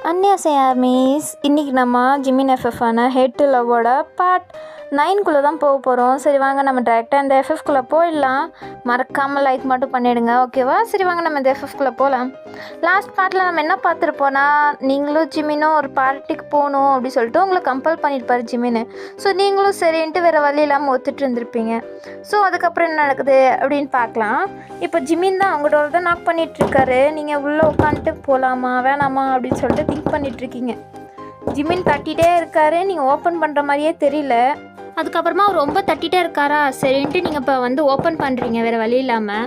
அன்னியாசையா miss இன்றைக்கி நம்ம Jimin எஃப்எஃபான head to லவ்வோட part 9 தான் போக போகிறோம். சரி வாங்க நம்ம டேரெக்டாக இந்த எஃப்எஃப்குள்ளே போயிடலாம். மறக்காமல் லைக் மட்டும் பண்ணிவிடுங்க, ஓகேவா? சரி வாங்க நம்ம இந்த எஃப்எஃப்குள்ளே போகலாம். லாஸ்ட் பார்ட்டில் நம்ம என்ன பார்த்துருப்போன்னா, நீங்களும் ஜிமினும் ஒரு பார்ட்டிக்கு போகணும் அப்படி சொல்லிட்டு உங்களை கம்பல் பண்ணியிருப்பார் ஜிமின்னு. ஸோ நீங்களும் சரின்ட்டு வேறு வழி இல்லாமல் ஒத்துட்டு இருந்திருப்பீங்க. ஸோ அதுக்கப்புறம் என்ன நடக்குது அப்படின்னு பார்க்கலாம். இப்போ ஜிமின் தான் அவங்களோட தான் நாக் பண்ணிகிட்ருக்காரு. நீங்கள் உள்ளே உட்காந்துட்டு போகலாமா வேணாமா அப்படின்னு சொல்லிட்டு திங்க் பண்ணிகிட்ருக்கீங்க. ஜிமின் தட்டிகிட்டே இருக்காரு, நீங்கள் ஓப்பன் பண்ணுற மாதிரியே தெரியல. அதுக்கப்புறமா அவர் ரொம்ப தட்டிகிட்டே இருக்காரா, சரின்ட்டு நீங்கள் இப்போ வந்து ஓப்பன் பண்ணுறீங்க வேறு வழி இல்லாமல்.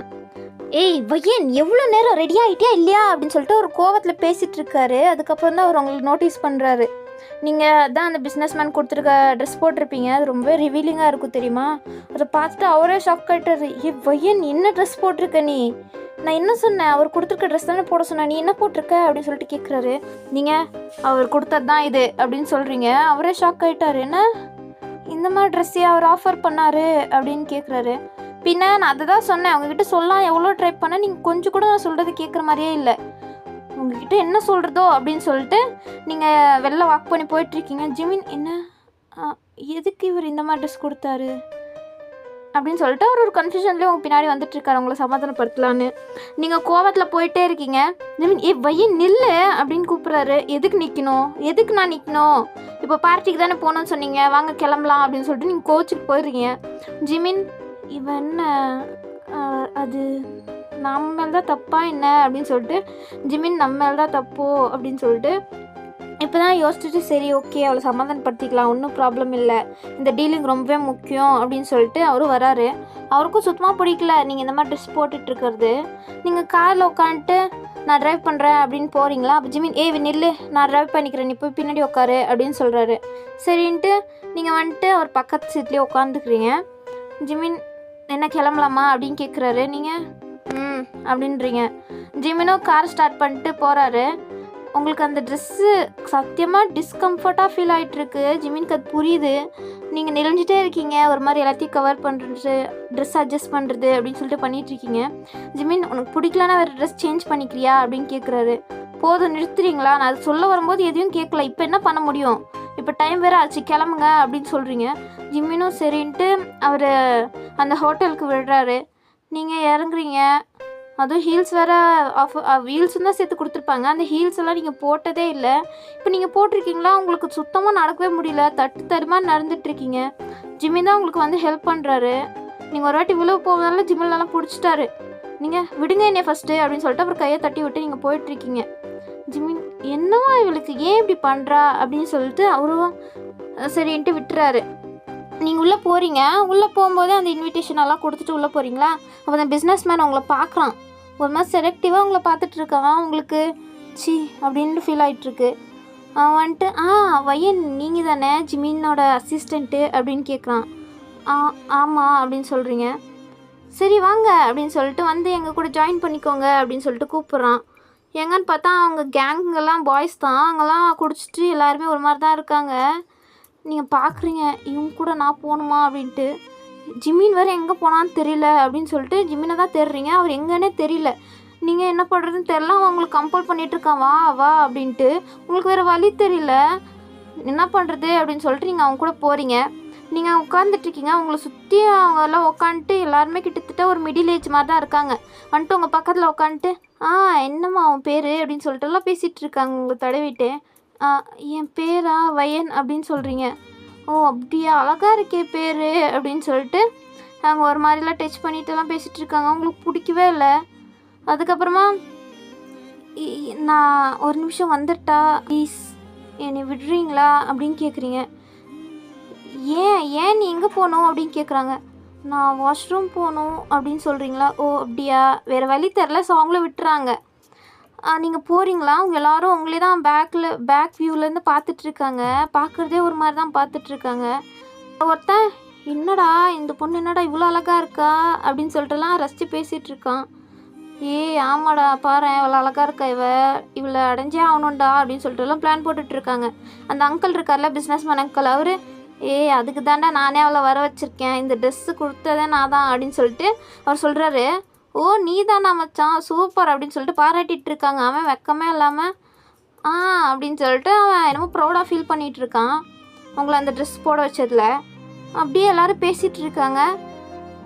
ஏய் வையன், எவ்வளோ நேரம் ரெடி ஆகிட்டியா இல்லையா அப்படின்னு சொல்லிட்டு ஒரு கோவத்தில் பேசிகிட்டு இருக்காரு. அதுக்கப்புறம் தான் அவர் உங்களுக்கு நோட்டீஸ் பண்ணுறாரு. நீங்கள் தான் அந்த பிஸ்னஸ் மேன் கொடுத்துருக்க ட்ரெஸ் போட்டிருப்பீங்க, அது ரொம்ப ரிவீலிங்காக இருக்கும் தெரியுமா? அதை பார்த்துட்டு அவரே ஷாக் ஆகிட்டாரு. ஏ வையன், என்ன ட்ரெஸ் போட்டிருக்க நீ? நான் என்ன சொன்னேன்? அவர் கொடுத்துருக்க ட்ரெஸ் தானே போட சொன்னேன், நீ என்ன போட்டிருக்க அப்படின்னு சொல்லிட்டு கேட்குறாரு. நீங்கள் அவர் கொடுத்தது தான் இது அப்படின்னு சொல்கிறீங்க. அவரே ஷாக் ஆகிட்டார். என்ன இந்த மாதிரி ட்ரெஸ்ஸே அவர் ஆஃபர் பண்ணார் அப்படின்னு கேட்குறாரு. பின்ன நான் அதை தான் சொன்னேன், அவங்கக்கிட்ட சொல்லலாம் எவ்வளோ ட்ரை பண்ணேன், நீங்கள் கொஞ்சம் கூட நான் சொல்கிறது கேட்குற மாதிரியே இல்லை. உங்ககிட்ட என்ன சொல்கிறதோ அப்படின்னு சொல்லிட்டு நீங்கள் வெளில வாக் பண்ணி போயிட்டுருக்கீங்க. ஜிமின் என்ன எதுக்கு இவர் இந்த மாதிரி ட்ரெஸ் கொடுத்தாரு அப்படின்னு சொல்லிட்டு அவர் ஒரு கன்ஃபியூஷன்லேயே உங்கள் பின்னாடி வந்துட்டுருக்காரு உங்களை சமாதானப்படுத்தலான்னு. நீங்கள் கோவத்தில் போயிட்டே இருக்கீங்க. ஜிமின் ஏ வையன் நில்லு அப்படின்னு கூப்பிட்றாரு. எதுக்கு நிற்கணும், எதுக்கு நான் நிற்கணும்? இப்போ பார்ட்டிக்கு தானே போகணுன்னு சொன்னீங்க, வாங்க கிளம்பலாம் அப்படின்னு சொல்லிட்டு நீங்கள் கோச்சுக்கு போயிடுறீங்க. ஜிமின் இவன் என்ன அது நம்ம மேலே தான் தப்பா என்ன அப்படின்னு சொல்லிட்டு, ஜிமின் நம்ம மேலே தான் தப்போ அப்படின்னு சொல்லிட்டு இப்போ தான் யோசிச்சுட்டு சரி ஓகே அவளை சமாதானப்படுத்திக்கலாம், ஒன்றும் ப்ராப்ளம் இல்லை, இந்த டீலிங் ரொம்பவே முக்கியம் அப்படின்னு சொல்லிட்டு அவரும் வராரு. அவருக்கும் சுத்தமாக பிடிக்கல நீங்கள் இந்த மாதிரி ட்ரெஸ் போட்டுட்ருக்கிறது. நீங்கள் காரில் உட்காந்துட்டு நான் ட்ரைவ் பண்ணுறேன் அப்படின்னு போகிறீங்களா? அப்போ ஜிமின் நில்லு, நான் ட்ரைவ் பண்ணிக்கிறேன், நீ போய் பின்னாடி உட்காரு அப்படின்னு சொல்கிறாரு. சரின்ட்டு நீங்கள் வந்துட்டு அவர் பக்கத்து சீட்லேயே உட்காந்துக்கிறீங்க. ஜிமின் என்ன கிளம்பலாமா அப்படின்னு கேட்குறாரு. நீங்கள் அப்படின்றீங்க. ஜிமினும் கார் ஸ்டார்ட் பண்ணிட்டு போகிறாரு. உங்களுக்கு அந்த ட்ரெஸ்ஸு சத்தியமாக டிஸ்கம்ஃபர்ட்டாக ஃபீல் ஆகிட்டுருக்கு. ஜிமினுக்கு அது புரியுது. நீங்கள் நெளிஞ்சிட்டே இருக்கீங்க, ஒரு மாதிரி எல்லாத்தையும் கவர் பண்ணுறது, ட்ரெஸ் அட்ஜஸ்ட் பண்ணுறது அப்படின்னு சொல்லிட்டு பண்ணிகிட்ருக்கீங்க. ஜிமின் உனக்கு பிடிக்கலன்னா வேறு ட்ரெஸ் சேஞ்ச் பண்ணிக்கிறியா அப்படின்னு கேட்குறாரு. போதும் நிறுத்துறீங்களா? நான் அது சொல்ல வரும்போது எதையும் கேட்கல, இப்போ என்ன பண்ண முடியும், இப்போ டைம் வேறு ஆச்சு, கிளம்புங்க அப்படின்னு சொல்கிறீங்க. ஜிமினும் சரின்ட்டு அவர் அந்த ஹோட்டலுக்கு விடுறாரு. நீங்கள் இறங்குறீங்க. அதுவும் ஹீல்ஸ் வேறு ஹீல்ஸும் தான் சேர்த்து கொடுத்துருப்பாங்க. அந்த ஹீல்ஸ் எல்லாம் நீங்கள் போட்டதே இல்லை. இப்போ நீங்கள் போட்டிருக்கீங்களா? உங்களுக்கு சுத்தமாக நடக்கவே முடியல, தட்டு தருமா நடந்துட்டுருக்கீங்க. ஜிமின் தான் உங்களுக்கு வந்து ஹெல்ப் பண்ணுறாரு. நீங்கள் ஒரு வாட்டி விழுவு போவதால ஜிமின்லாம் பிடிச்சிட்டாரு. நீங்கள் விடுங்க என்னை ஃபஸ்ட்டு அப்படின்னு சொல்லிட்டு அப்புறம் கையை தட்டி விட்டு நீங்கள் போயிட்டுருக்கீங்க. ஜிமின் என்னவா இவளுக்கு ஏன் இப்படி பண்ணுறா அப்படின்னு சொல்லிட்டு அவரும் சரின்ட்டு விட்டுறாரு. நீங்கள் உள்ளே போகிறீங்க. உள்ளே போகும்போதே அந்த இன்விடேஷன் எல்லாம் கொடுத்துட்டு உள்ளே போகிறீங்களா? அப்போ அந்த பிஸ்னஸ் மேன் உங்களை பார்க்குறான். ஒரு மாதிரி செலக்டிவாக உங்களை பார்த்துட்ருக்கான். உங்களுக்கு சி அப்படின்னு ஃபீல் ஆகிட்டுருக்கு. அவன் வந்துட்டு வையன் நீங்கள் தானே ஜிமினோட அசிஸ்டண்ட்டு அப்படின்னு கேட்குறான். ஆமாம் அப்படின்னு சொல்கிறீங்க. சரி வாங்க அப்படின்னு சொல்லிட்டு வந்து எங்கள் கூட ஜாயின் பண்ணிக்கோங்க அப்படின்னு சொல்லிட்டு கூப்பிட்றான். எங்கன்னு பார்த்தா அவங்க கேங்கெல்லாம் பாய்ஸ் தான். அங்கெல்லாம் குடிச்சிட்டு எல்லாருமே ஒரு மாதிரி தான் இருக்காங்க. நீங்கள் பார்க்குறீங்க இவங்க கூட நான் போகணுமா அப்படின்ட்டு. ஜிமின் வேறு எங்கே போனான்னு தெரியல அப்படின்னு சொல்லிட்டு ஜிமினை தான் தேடுறீங்க. அவர் எங்கன்னே தெரியல. நீங்கள் என்ன பண்ணுறதுன்னு தெரியல. அவன் உங்களுக்கு கம்பல் பண்ணிகிட்ருக்கான் வா வா அப்படின்ட்டு. உங்களுக்கு வேறு வழி தெரியல, என்ன பண்ணுறது அப்படின்னு சொல்லிட்டு நீங்கள் அவங்க கூட போகிறீங்க. நீங்கள் உட்காந்துட்ருக்கீங்க. அவங்கள சுற்றி அவங்க எல்லாம் உட்காந்துட்டு எல்லாருமே கிட்டத்தட்ட ஒரு மிடில் ஏஜ் மாதிரி தான் இருக்காங்க. வந்துட்டு உங்கள் பக்கத்தில் உட்காந்துட்டு என்னம்மா அவன் பேர் அப்படின்னு சொல்லிட்டு எல்லாம் பேசிகிட்டு இருக்காங்க. உங்களை தடவிட்டு என் பேரா வையன் அப்படின்னு சொல்கிறீங்க. ஓ அப்படியா, அழகாக இருக்கே பேர் அப்படின்னு சொல்லிட்டு அவங்க ஒரு மாதிரிலாம் டச் பண்ணிட்டுலாம் பேசிகிட்டு இருக்காங்க. உங்களுக்கு பிடிக்கவே இல்லை. அதுக்கப்புறமா நான் ஒரு நிமிஷம் வந்துட்டா ப்ளீஸ் என்னை விடுறீங்களா அப்படின்னு கேட்குறீங்க. ஏன் நீ எங்கே போகணும் அப்படின்னு கேட்குறாங்க. நான் வாஷ்ரூம் போகணும் அப்படின்னு சொல்கிறீங்களா? ஓ அப்படியா, வேறு வழி தெரில. ஸோ அவங்கள விட்டுறாங்க. நீங்கள் போகிறீங்களா? அவங்க எல்லோரும் உங்களே தான் பேக் வியூவிலேருந்து பார்த்துட்ருக்காங்க. பார்க்குறதே ஒரு மாதிரி தான் பார்த்துட்ருக்காங்க. ஒருத்தன் என்னடா இந்த பொண்ணு என்னடா இவ்வளோ அழகாக இருக்கா அப்படின்னு சொல்லிட்டுலாம் ரசித்து பேசிகிட்டு இருக்கான். ஆமாடா பாரு இவ்வளோ அழகாக இருக்கா, இவளை அடைஞ்சே ஆகணும்டா அப்படின்னு சொல்லிட்டுலாம் பிளான் போட்டுட்ருக்காங்க. அந்த அங்கிள் இருக்கார்ல, பிஸ்னஸ் மேன் அங்கிள், அவர் அதுக்கு தாண்டா நானே அவளை வர வச்சுருக்கேன், இந்த ட்ரெஸ்ஸு கொடுத்ததே நான் தான் அப்படின்னு சொல்லிட்டு அவர் சொல்கிறாரு. ஓ நீ தானா மச்சான், சூப்பர் அப்படின்னு சொல்லிட்டு பாராட்டிகிட்டு இருக்காங்க. அவன் வெக்கமே இல்லாமல் அப்படின்னு சொல்லிட்டு அவன் என்னமோ ப்ரௌடாக ஃபீல் பண்ணிகிட்டு இருக்கான் உங்களை அந்த ட்ரெஸ் போட வச்சதில். அப்படியே எல்லோரும் பேசிகிட்டு இருக்காங்க.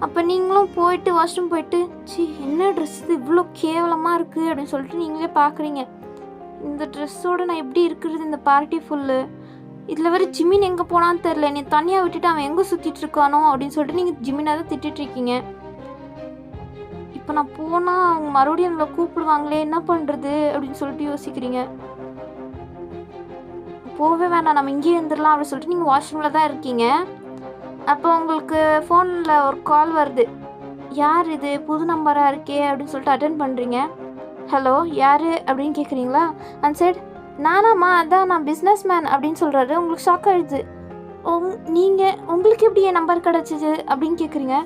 அப்போ நீங்களும் போயிட்டு வாஷ்ரூம் போயிட்டு என்ன ட்ரெஸ் இது இவ்வளோ கேவலமாக இருக்குது அப்படின்னு சொல்லிட்டு நீங்களே பார்க்குறீங்க. இந்த ட்ரெஸ்ஸோடு நான் எப்படி இருக்கிறது இந்த பார்ட்டி ஃபுல்லு, இதில் வேறு ஜிமின் எங்கே போனான்னு தெரில, நீ தனியாக விட்டுட்டு அவன் எங்கே சுற்றிட்டு இருக்கானோ அப்படின்னு சொல்லிட்டு நீங்கள் ஜிமினை தான் திட்டிருக்கீங்க. இப்போ நான் போனால் அவங்க மறுபடியும் நம்மளை கூப்பிடுவாங்களே என்ன பண்ணுறது அப்படின்னு சொல்லிட்டு யோசிக்கிறீங்க. போகவே வேண்டாம், நம்ம இங்கேயே இருந்துடலாம் அப்படின்னு சொல்லிட்டு நீங்கள் வாஷ்ரூமில் தான் இருக்கீங்க. அப்போ உங்களுக்கு ஃபோனில் ஒரு கால் வருது. யார் இது, புது நம்பராக இருக்கே அப்படின்னு சொல்லிட்டு அட்டென்ட் பண்ணுறீங்க. ஹலோ யார் அப்படின்னு கேட்குறீங்களா? அந்த சைடு நானாம்மா, அதான் நான் பிஸ்னஸ் மேன் அப்படின்னு சொல்கிறாரு. உங்களுக்கு ஷாக் ஆகிடுது. உங்களுக்கு எப்படி என் நம்பர் கிடச்சிது அப்படின்னு கேட்குறீங்க.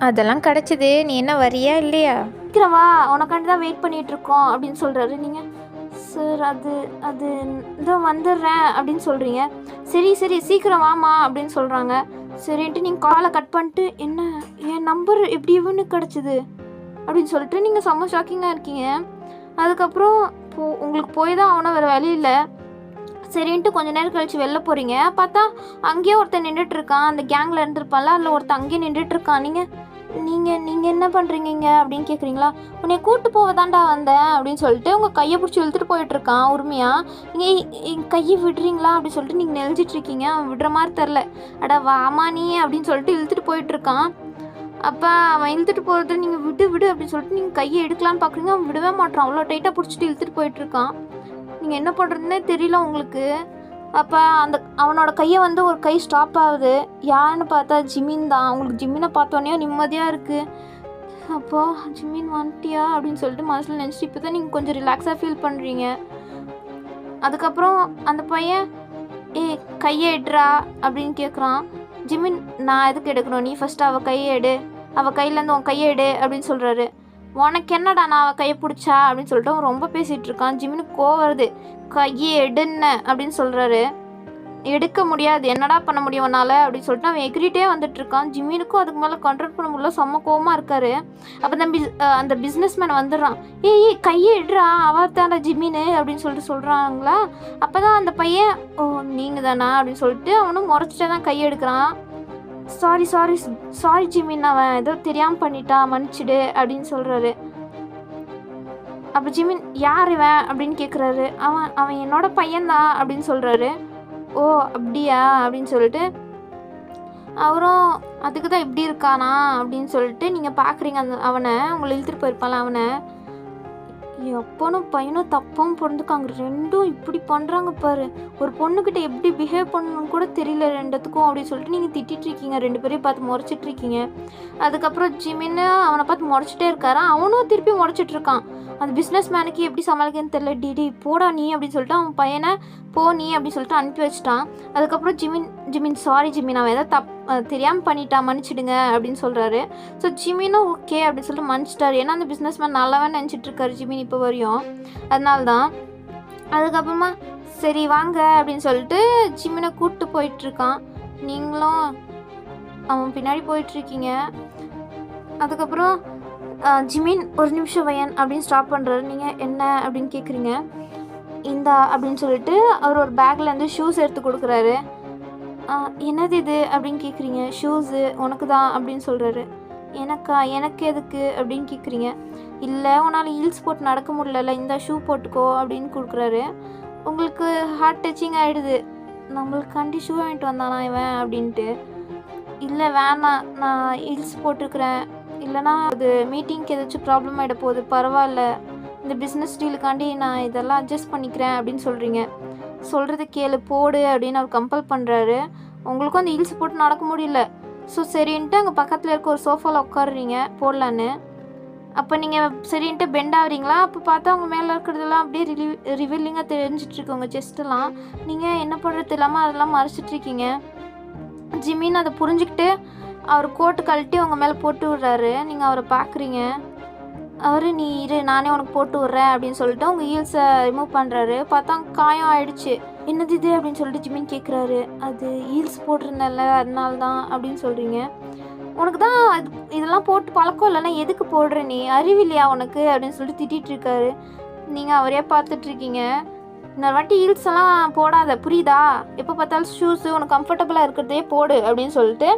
அதெல்லாம் கிடச்சிது, நீ என்ன வரியா இல்லையா? சீக்கிரவா, உனக்காண்டி தான் வெயிட் பண்ணிகிட்ருக்கோம் அப்படின்னு சொல்கிறாரு. நீங்கள் சார் அது இதோ வந்துடுறேன் அப்படின்னு சொல்கிறீங்க. சரி சீக்கிரம் வாமா அப்படின்னு சொல்கிறாங்க. சரின்ட்டு நீங்கள் காலை கட் பண்ணிட்டு என்ன என் நம்பர் எப்படி இவனு கிடச்சிது அப்படின்னு சொல்லிட்டு நீங்கள் செம்ம ஷாக்கிங்காக இருக்கீங்க. அதுக்கப்புறம் உங்களுக்கு போய் தான் ஆகணும், வேறு வழி இல்லை. சரின்ட்டு கொஞ்சம் நேரம் கழித்து வெளில போகிறீங்க. பார்த்தா அங்கேயே ஒருத்தன் நின்றுட்டுருக்கான். அந்த கேங்கில் இருந்துருப்பான்ல, அதில் ஒருத்தன் அங்கேயே நின்றுட்டுருக்கான். நீங்கள் என்ன பண்ணுறீங்க அப்படின்னு கேட்குறீங்களா? உன்னை கூப்பிட்டு போவதாண்டா வந்தேன் அப்படின்னு சொல்லிட்டு உங்கள் கையை பிடிச்சி இழுத்துட்டு போயிட்டுருக்கான் உரிமையாக. நீங்கள் என் கையை விடுறீங்களா அப்படின்னு சொல்லிட்டு நீங்கள் நெளிஞ்சிட்ருக்கீங்க. அவன் விடுற மாதிரி தெரில. அடா வாமா நீ அப்படின்னு சொல்லிட்டு இழுத்துட்டு போயிட்டுருக்கான். அப்போ அவன் இழுத்துட்டு போகிறது நீங்கள் விடு அப்படின்னு சொல்லிட்டு நீங்கள் கையை எடுக்கலான்னு பார்க்குறீங்க. அவன் விடவே மாட்டான். அவ்வளோ டைட்டாக பிடிச்சிட்டு இழுத்துட்டு போயிட்டுருக்கான். நீங்கள் என்ன பண்ணுறதுன்னே தெரியல உங்களுக்கு. அப்போ அவனோட கையை வந்து ஒரு கை ஸ்டாப் ஆகுது. யாருன்னு பார்த்தா ஜிமின் தான். உங்களுக்கு ஜிமினை பார்த்தோன்னே நிம்மதியாக இருக்குது. அப்போது ஜிமின் வந்துட்டியா அப்படின்னு சொல்லிட்டு மனசில் நினச்சிட்டு இப்போ தான் நீங்கள் கொஞ்சம் ரிலாக்ஸாக ஃபீல் பண்ணுறீங்க. அதுக்கப்புறம் அந்த பையன் கையை எடுறா அப்படின்னு கேட்குறான். ஜிமின் நான் எதுக்கு எடுக்கணும், நீ ஃபஸ்ட்டு அவள் கையை எடு, அவள் கையிலேருந்து உன் கையை எடு அப்படின்னு சொல்கிறாரு. உனக்கு என்னடா நான் அவள் கையை பிடிச்சா அப்படின்னு சொல்லிட்டு அவன் ரொம்ப பேசிகிட்டு இருக்கான். ஜிமினுக்கு கோவம் வருது. கையை எடுன்னு அப்படின்னு சொல்கிறாரு. எடுக்க முடியாது, என்னடா பண்ண முடியும் உன்னால் அப்படின்னு சொல்லிட்டு அவன் எகிரிட்டே வந்துட்டுருக்கான். ஜிமினுக்கும் அதுக்கு மேலே கண்ட்ரோல் பண்ண முடியல, செம்ம கோவமாக இருக்காரு. அப்போ அந்த பிஸ்னஸ் மேன் வந்துடுறான். ஏய் கையை எடுறா, அவள் தானே ஜிமின்னு அப்படின்னு சொல்லிட்டு சொல்கிறாங்களா. அப்போ தான் அந்த பையன் நீங்கள் தானா அப்படின்னு சொல்லிட்டு அவனும் முறைச்சிட்டே தான் கையை எடுக்கிறான். சாரி ஜிமின், அவன் ஏதோ தெரியாமல் பண்ணிட்டான், மன்னிச்சிடு அப்படின்னு சொல்கிறாரு. அப்போ ஜிமின் யார் இவன் அப்படின்னு கேட்குறாரு. அவன் என்னோட பையன்தான் அப்படின்னு சொல்கிறாரு. ஓ அப்படியா அப்படின்னு சொல்லிட்டு அவரும் அதுக்கு தான் இப்படி இருக்கானா அப்படின்னு சொல்லிட்டு நீங்கள் பார்க்குறீங்க. அவனை உங்களை இழுத்துட்டு போயிருப்பான்ல, அவனை எப்பனும் பையனும் தப்பும் பிறந்துக்காங்க. ரெண்டும் இப்படி பண்ணுறாங்க பாரு. ஒரு பொண்ணுக்கிட்ட எப்படி பிஹேவ் பண்ணணும்னு கூட தெரியல ரெண்டுத்துக்கும் அப்படின்னு சொல்லிட்டு நீங்கள் திட்டிகிட்ருக்கீங்க. ரெண்டு பேரையும் பார்த்து முறைச்சிட்ருக்கீங்க. அதுக்கப்புறம் ஜிமின்னு அவனை பார்த்து முறைச்சிட்டே இருக்காரா. அவனும் திருப்பி முறைச்சிட்ருக்கான். அந்த பிஸ்னஸ் மேனுக்கு எப்படி சமாளிக்கன்னு தெரியல. டிடி போடா நீ அப்படின்னு சொல்லிட்டு அவன் பையனை போ நீ அப்படின்னு சொல்லிட்டு அனுப்பி வச்சிட்டான். அதுக்கப்புறம் ஜிமின் சாரி ஜிமின், அவன் ஏதாவது தெரியாமல் பண்ணிட்டான், மன்னிச்சிடுங்க அப்படின்னு சொல்கிறாரு. ஸோ ஜிமினும் ஓகே அப்படின்னு சொல்லிட்டு மன்னிச்சிட்டாரு. ஏன்னா அந்த பிஸ்னஸ் மேன் நல்லாவே நினச்சிட்ருக்காரு ஜிமின் இப்போ வரையும். அதனால தான். அதுக்கப்புறமா சரி வாங்க அப்படின்னு சொல்லிட்டு ஜிமினை கூப்பிட்டு போயிட்டுருக்கான். நீங்களும் அவன் பின்னாடி போயிட்டுருக்கீங்க. அதுக்கப்புறம் ஜிமின் ஒரு நிமிஷம் வையன் அப்படின்னு ஸ்டாப் பண்ணுறாரு. நீங்கள் என்ன அப்படின்னு கேட்குறீங்க. இந்தா அப்படின்னு சொல்லிட்டு அவர் ஒரு பேக்லேருந்து ஷூஸ் எடுத்து கொடுக்குறாரு. என்னது இது அப்படின்னு கேட்குறீங்க. ஷூஸு உனக்கு தான் அப்படின்னு சொல்கிறாரு. எனக்கு எதுக்கு அப்படின்னு கேட்குறீங்க. இல்லை உன்னால் ஹீல்ஸ் போட்டு நடக்க முடியல, இந்த ஷூ போட்டுக்கோ அப்படின்னு கொடுக்குறாரு. உங்களுக்கு ஹார்ட் டச்சிங் ஆகிடுது. நம்மளுக்காண்டி ஷூ வாங்கிட்டு வந்தானா இவன் அப்படின்ட்டு. இல்லை வேணாம், நான் ஹீல்ஸ் போட்டுருக்குறேன், இல்லைனா அது மீட்டிங்க்கு ஏதாச்சும் ப்ராப்ளம் ஆகிட போகுது, பரவாயில்ல, இந்த பிஸ்னஸ் டீலுக்காண்டி நான் இதெல்லாம் அட்ஜஸ்ட் பண்ணிக்கிறேன் அப்படின்னு சொல்கிறீங்க. சொல்கிறது கேளு போடு அப்படின்னு அவர் கம்பல் பண்ணுறாரு. உங்களுக்கும் அந்த ஹீல்ஸ் போட்டு நடக்க முடியல. ஸோ சரின்ட்டு அங்கே பக்கத்தில் இருக்க ஒரு சோஃபாவில் உட்காடுறீங்க போடலான்னு. அப்போ நீங்கள் சரின்ட்டு பெண்ட் ஆகிறீங்களா. அப்போ பார்த்தா அவங்க மேலே இருக்கிறதெல்லாம் அப்படியே ரிவீலிங்காக தெரிஞ்சிட்ருக்கு உங்கள் செஸ்ட்டெல்லாம். நீங்கள் என்ன பண்ணுறது இல்லாமல் அதெல்லாம் மறைச்சிட்ருக்கீங்க. ஜிமின் அதை புரிஞ்சுக்கிட்டு அவர் கோட்டு கழட்டி உங்கள் மேலே போட்டு விடுறாரு. நீங்கள் அவரை பார்க்குறீங்க. அவர் நீ இரு நானே உனக்கு போட்டு விட்றேன் அப்படின்னு சொல்லிட்டு உங்கள் ஹீல்ஸை ரிமூவ் பண்ணுறாரு. பார்த்தா காயம் ஆகிடுச்சு. என்னது இது அப்படின்னு சொல்லிட்டு ஜிமின் கேட்குறாரு. அது ஹீல்ஸ் போட்டிருந்தேன்ல அதனால தான் அப்படின்னு சொல்கிறீங்க. உனக்கு தான் இதெல்லாம் போட்டு பழக்கம் இல்லைன்னா எதுக்கு போடுற, நீ அறிவில்லையா உனக்கு அப்படின்னு சொல்லிட்டு திட்டிகிட்டு இருக்காரு. நீங்கள் அவரே பார்த்துட்ருக்கீங்க. இன்னொரு வாட்டி ஹீல்ஸ் எல்லாம் போடாத, புரியுதா? எப்போ பார்த்தாலும் ஷூஸு உனக்கு கம்ஃபர்டபுளாக இருக்கிறதே போடு அப்படின்னு சொல்லிட்டு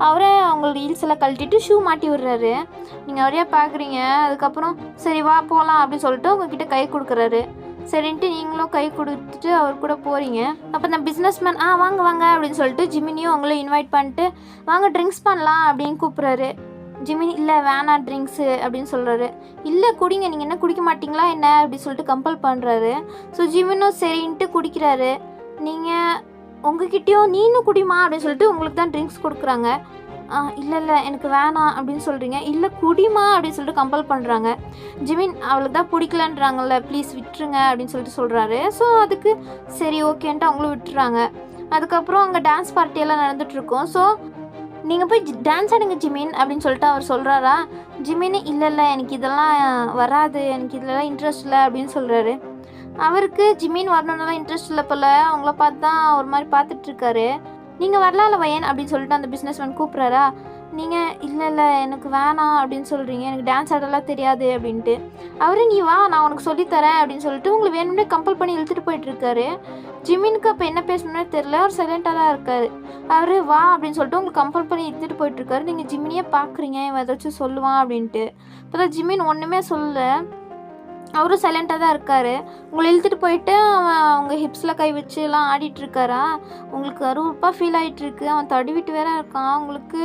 அவரே அவங்களோட ஹீல்ஸ் எல்லாம் கழட்டிட்டு ஷூ மாட்டி விடுறாரு. நீங்கள் அவரையே பார்க்குறீங்க. அதுக்கப்புறம் சரி வா போகலாம் அப்படின்னு சொல்லிட்டு உங்ககிட்ட கை கொடுக்குறாரு. சரின்ட்டு நீங்களும் கை கொடுத்துட்டு அவர் கூட போகிறீங்க. அப்போ இந்த பிஸ்னஸ்மேன் வாங்க வாங்க அப்படின்னு சொல்லிட்டு ஜிமினியும் அவங்கள இன்வைட் பண்ணிட்டு வாங்க ட்ரிங்க்ஸ் பண்ணலாம் அப்படின்னு கூப்பிட்றாரு. ஜிமினி இல்லை வேணாம் ட்ரிங்க்ஸு அப்படின்னு சொல்கிறாரு. இல்லை குடிங்க, நீங்கள் என்ன குடிக்க மாட்டிங்களா என்ன அப்படின்னு சொல்லிட்டு கம்பல் பண்ணுறாரு. ஸோ ஜிமினும் சரின்ட்டு குடிக்கிறாரு. நீங்கள் உங்ககிட்டயும் நீனும் குடிமா அப்படின்னு சொல்லிட்டு உங்களுக்கு தான் ட்ரிங்க்ஸ் கொடுக்குறாங்க. இல்லை இல்லை எனக்கு வேணாம் அப்படின்னு சொல்கிறீங்க. இல்லை குடிமா அப்படின்னு சொல்லிட்டு கம்பல் பண்ணுறாங்க. ஜிமின் அவளுக்கு தான் பிடிக்கலன்றாங்கல்ல, ப்ளீஸ் விட்டுருங்க அப்படின்னு சொல்லிட்டு சொல்கிறாரு. ஸோ அதுக்கு சரி ஓகேன்ட்டு அவங்களும் விட்டுறாங்க. அதுக்கப்புறம் அங்கே டான்ஸ் பார்ட்டியெல்லாம் நடந்துகிட்ருக்கோம். ஸோ நீங்கள் போய் டான்ஸ் ஆடுங்க ஜிமின் அப்படின்னு சொல்லிட்டு அவர் சொல்கிறாரா. ஜிமின் இல்லை இல்லை எனக்கு இதெல்லாம் வராது, எனக்கு இதெல்லாம் இன்ட்ரெஸ்ட் இல்லை அப்படின்னு சொல்கிறாரு. அவருக்கு ஜிமின் வரணுன்னெலாம் இன்ட்ரெஸ்ட் இல்லை போல். அவங்கள பார்த்து தான் ஒரு மாதிரி பார்த்துட்ருக்காரு. நீங்கள் வரலாம்ல வயன் அப்படின்னு சொல்லிட்டு அந்த பிஸ்னஸ்மேன் கூப்பிட்றாரா. நீங்கள் இல்லை இல்லை எனக்கு வேணாம் அப்படின்னு சொல்கிறீங்க, எனக்கு டான்ஸ் ஆடலாம் தெரியாது அப்படின்ட்டு. அவரு நீ வா நான் உனக்கு சொல்லித்தரேன் அப்படின்னு சொல்லிட்டு உங்களை வேணும்னே கம்பல் பண்ணி இழுத்துட்டு போயிட்டுருக்காரு. ஜிமினுக்கு அப்போ என்ன பேசணுன்னே தெரில, அவர் சைலண்ட்டாக தான் இருக்கார். அவர் வா அப்படின்னு சொல்லிட்டு உங்களுக்கு கம்பல் பண்ணி இழுத்துட்டு போயிட்டுருக்காரு. நீங்கள் ஜிமினியே பார்க்குறீங்க இவன் ஏதாச்சும் சொல்லுவான் அப்படின்ட்டு. இப்போ தான் ஜிமின் ஒன்றுமே சொல்லலை, அவரும் சைலண்ட்டாக தான் இருக்கார். உங்களை இழுத்துட்டு போயிட்டு அவன் அவங்க ஹிப்ஸில் கை வச்சு எல்லாம் ஆடிட்டுருக்காரா. உங்களுக்கு அருவருப்பாக ஃபீல் ஆகிட்டுருக்கு. அவன் தடுவிட்டு வேற இருக்கான். உங்களுக்கு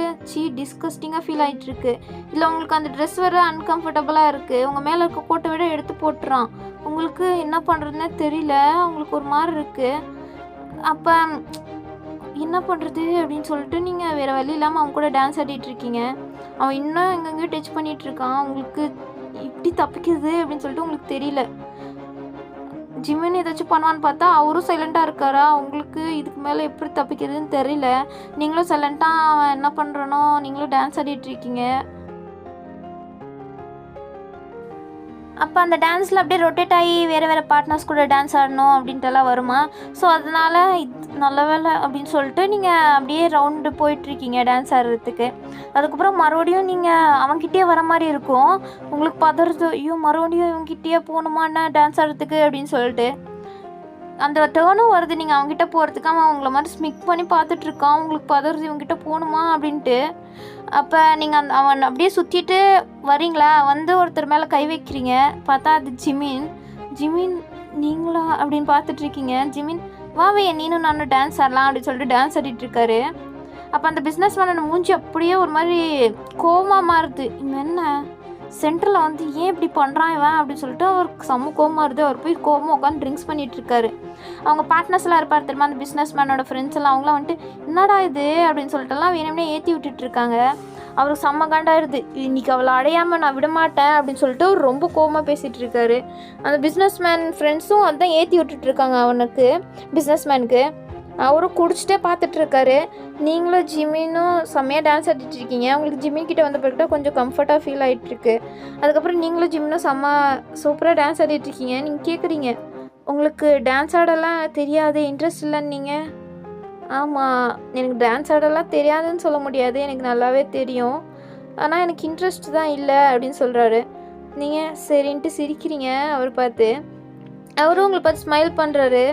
டிஸ்கஸ்டிங்காக ஃபீல் ஆகிட்டுருக்கு. இல்லை உங்களுக்கு அந்த ட்ரெஸ் வேறு அன்கம்ஃபர்டபுளாக இருக்குது. உங்கள் மேலே இருக்க கோட்டை விட எடுத்து போட்டுறான். உங்களுக்கு என்ன பண்ணுறதுனே தெரியல, உங்களுக்கு ஒரு மாதிரி இருக்குது. அப்போ என்ன பண்ணுறது அப்படின்னு சொல்லிட்டு நீங்கள் வேறு வழி இல்லாமல் அவங்க கூட டான்ஸ் ஆடிட்டுருக்கீங்க. அவன் இன்னும் எங்கெங்கேயும் டச் பண்ணிகிட்ருக்கான். உங்களுக்கு இப்படி தப்பிக்கிறது அப்படின்னு சொல்லிட்டு உங்களுக்கு தெரியல. ஜிமின் ஏதாச்சும் பண்ணுவான்னு பார்த்தா அவரும் சைலண்ட்டாக இருக்காரா. உங்களுக்கு இதுக்கு மேலே எப்படி தப்பிக்கிறதுன்னு தெரியல. நீங்களும் சைலண்ட்டாக அவன் என்ன பண்ணுறனோ நீங்களும் டான்ஸ் ஆடிட்டுருக்கீங்க. அப்போ அந்த டான்ஸில் அப்படியே ரொட்டேட் ஆகி வேறு வேறு பார்ட்னர்ஸ் கூட டான்ஸ் ஆடணும் அப்படின்ட்டுலாம் வருமா. ஸோ அதனால் இது நல்ல வேலை அப்படின்னு சொல்லிட்டு நீங்கள் அப்படியே ரவுண்டு போயிட்டுருக்கீங்க டான்ஸ் ஆடுறதுக்கு. அதுக்கப்புறம் மறுபடியும் நீங்கள் அவன்கிட்டயே வர மாதிரி இருக்கும். உங்களுக்கு பதறது, ஐயோ மறுபடியும் இவங்ககிட்டயே போகணுமாண்ணா டான்ஸ் ஆடுறதுக்கு அப்படின்னு சொல்லிட்டு அந்த டேர்னும் வருது. நீங்கள் அவங்ககிட்ட போகிறதுக்கு அவன் உங்களை மாதிரி ஸ்மிக் பண்ணி பார்த்துட்ருக்கான். உங்களுக்கு பதறது இவங்ககிட்ட போகணுமா அப்படின்ட்டு. அப்போ நீங்கள் அவன் அப்படியே சுற்றிட்டு வரீங்களா, வந்து ஒருத்தர் மேலே கை வைக்கிறீங்க. பார்த்தா அது ஜிமின். ஜிமின் நீங்களா அப்படின்னு பார்த்துட்ருக்கீங்க. ஜிமின் வாவே நீனும் நானும் டான்ஸ் ஆடலாம் அப்படின்னு சொல்லிட்டு டான்ஸ் ஆடிட்டுருக்காரு. அப்போ அந்த பிஸ்னஸ் மேனோட மூஞ்சி அப்படியே ஒரு மாதிரி கோவமாக மாறுது. இவன் என்ன சென்டரில் வந்து ஏன் இப்படி பண்ணுறான் இவன் அப்படின்னு சொல்லிட்டு அவருக்கு செம்ம கோவமாக இருது. அவர் போய் கோவமாக உட்காந்து ட்ரிங்க்ஸ் பண்ணிகிட்ருக்காரு. அவங்க பார்ட்னர்ஸ்லாம் இருப்பார் தெரியுமா, அந்த பிஸ்னஸ் மேனோட ஃப்ரெண்ட்ஸ் எல்லாம், அவங்களாம் வந்துட்டு என்னடா இது அப்படின்னு சொல்லிட்டுலாம் வேணும்னே ஏற்றி விட்டுட்ருக்காங்க. அவருக்கு செம்ம காண்டாயிருது. இன்றைக்கி அவளை அடையாமல் நான் விடமாட்டேன் அப்படின்னு சொல்லிட்டு அவர் ரொம்ப கோவமாக பேசிகிட்டு இருக்காரு. அந்த பிஸ்னஸ் மேன் ஃப்ரெண்ட்ஸும் அதுதான் ஏற்றி விட்டுட்ருக்காங்க அவனுக்கு, பிஸ்னஸ் மேனுக்கு. அவரும் குடிச்சிட்டே பார்த்துட்ருக்காரு. நீங்களும் ஜிமினும் செம்மையாக டான்ஸ் ஆடிட்டுருக்கீங்க. உங்களுக்கு ஜிமின் கிட்டே வந்த பிறகுட்டா கொஞ்சம் கம்ஃபர்ட்டாக ஃபீல் ஆகிட்டுருக்கு. அதுக்கப்புறம் நீங்களும் ஜிமினும் சூப்பராக டான்ஸ் ஆடிட்டுருக்கீங்க. நீங்கள் கேட்குறீங்க உங்களுக்கு டான்ஸ் ஆடலாம் தெரியாது, இன்ட்ரெஸ்ட் இல்லைன்னு நீங்கள். ஆமாம், எனக்கு டான்ஸ் ஆடலாம் தெரியாதுன்னு சொல்ல முடியாது, எனக்கு நல்லாவே தெரியும். ஆனால் எனக்கு இன்ட்ரெஸ்ட் தான் இல்லை அப்படின்னு சொல்கிறாரு. நீங்கள் சரின்ட்டு சிரிக்கிறீங்க அவரை பார்த்து. அவரும் உங்களை பார்த்து ஸ்மைல் பண்ணுறாரு.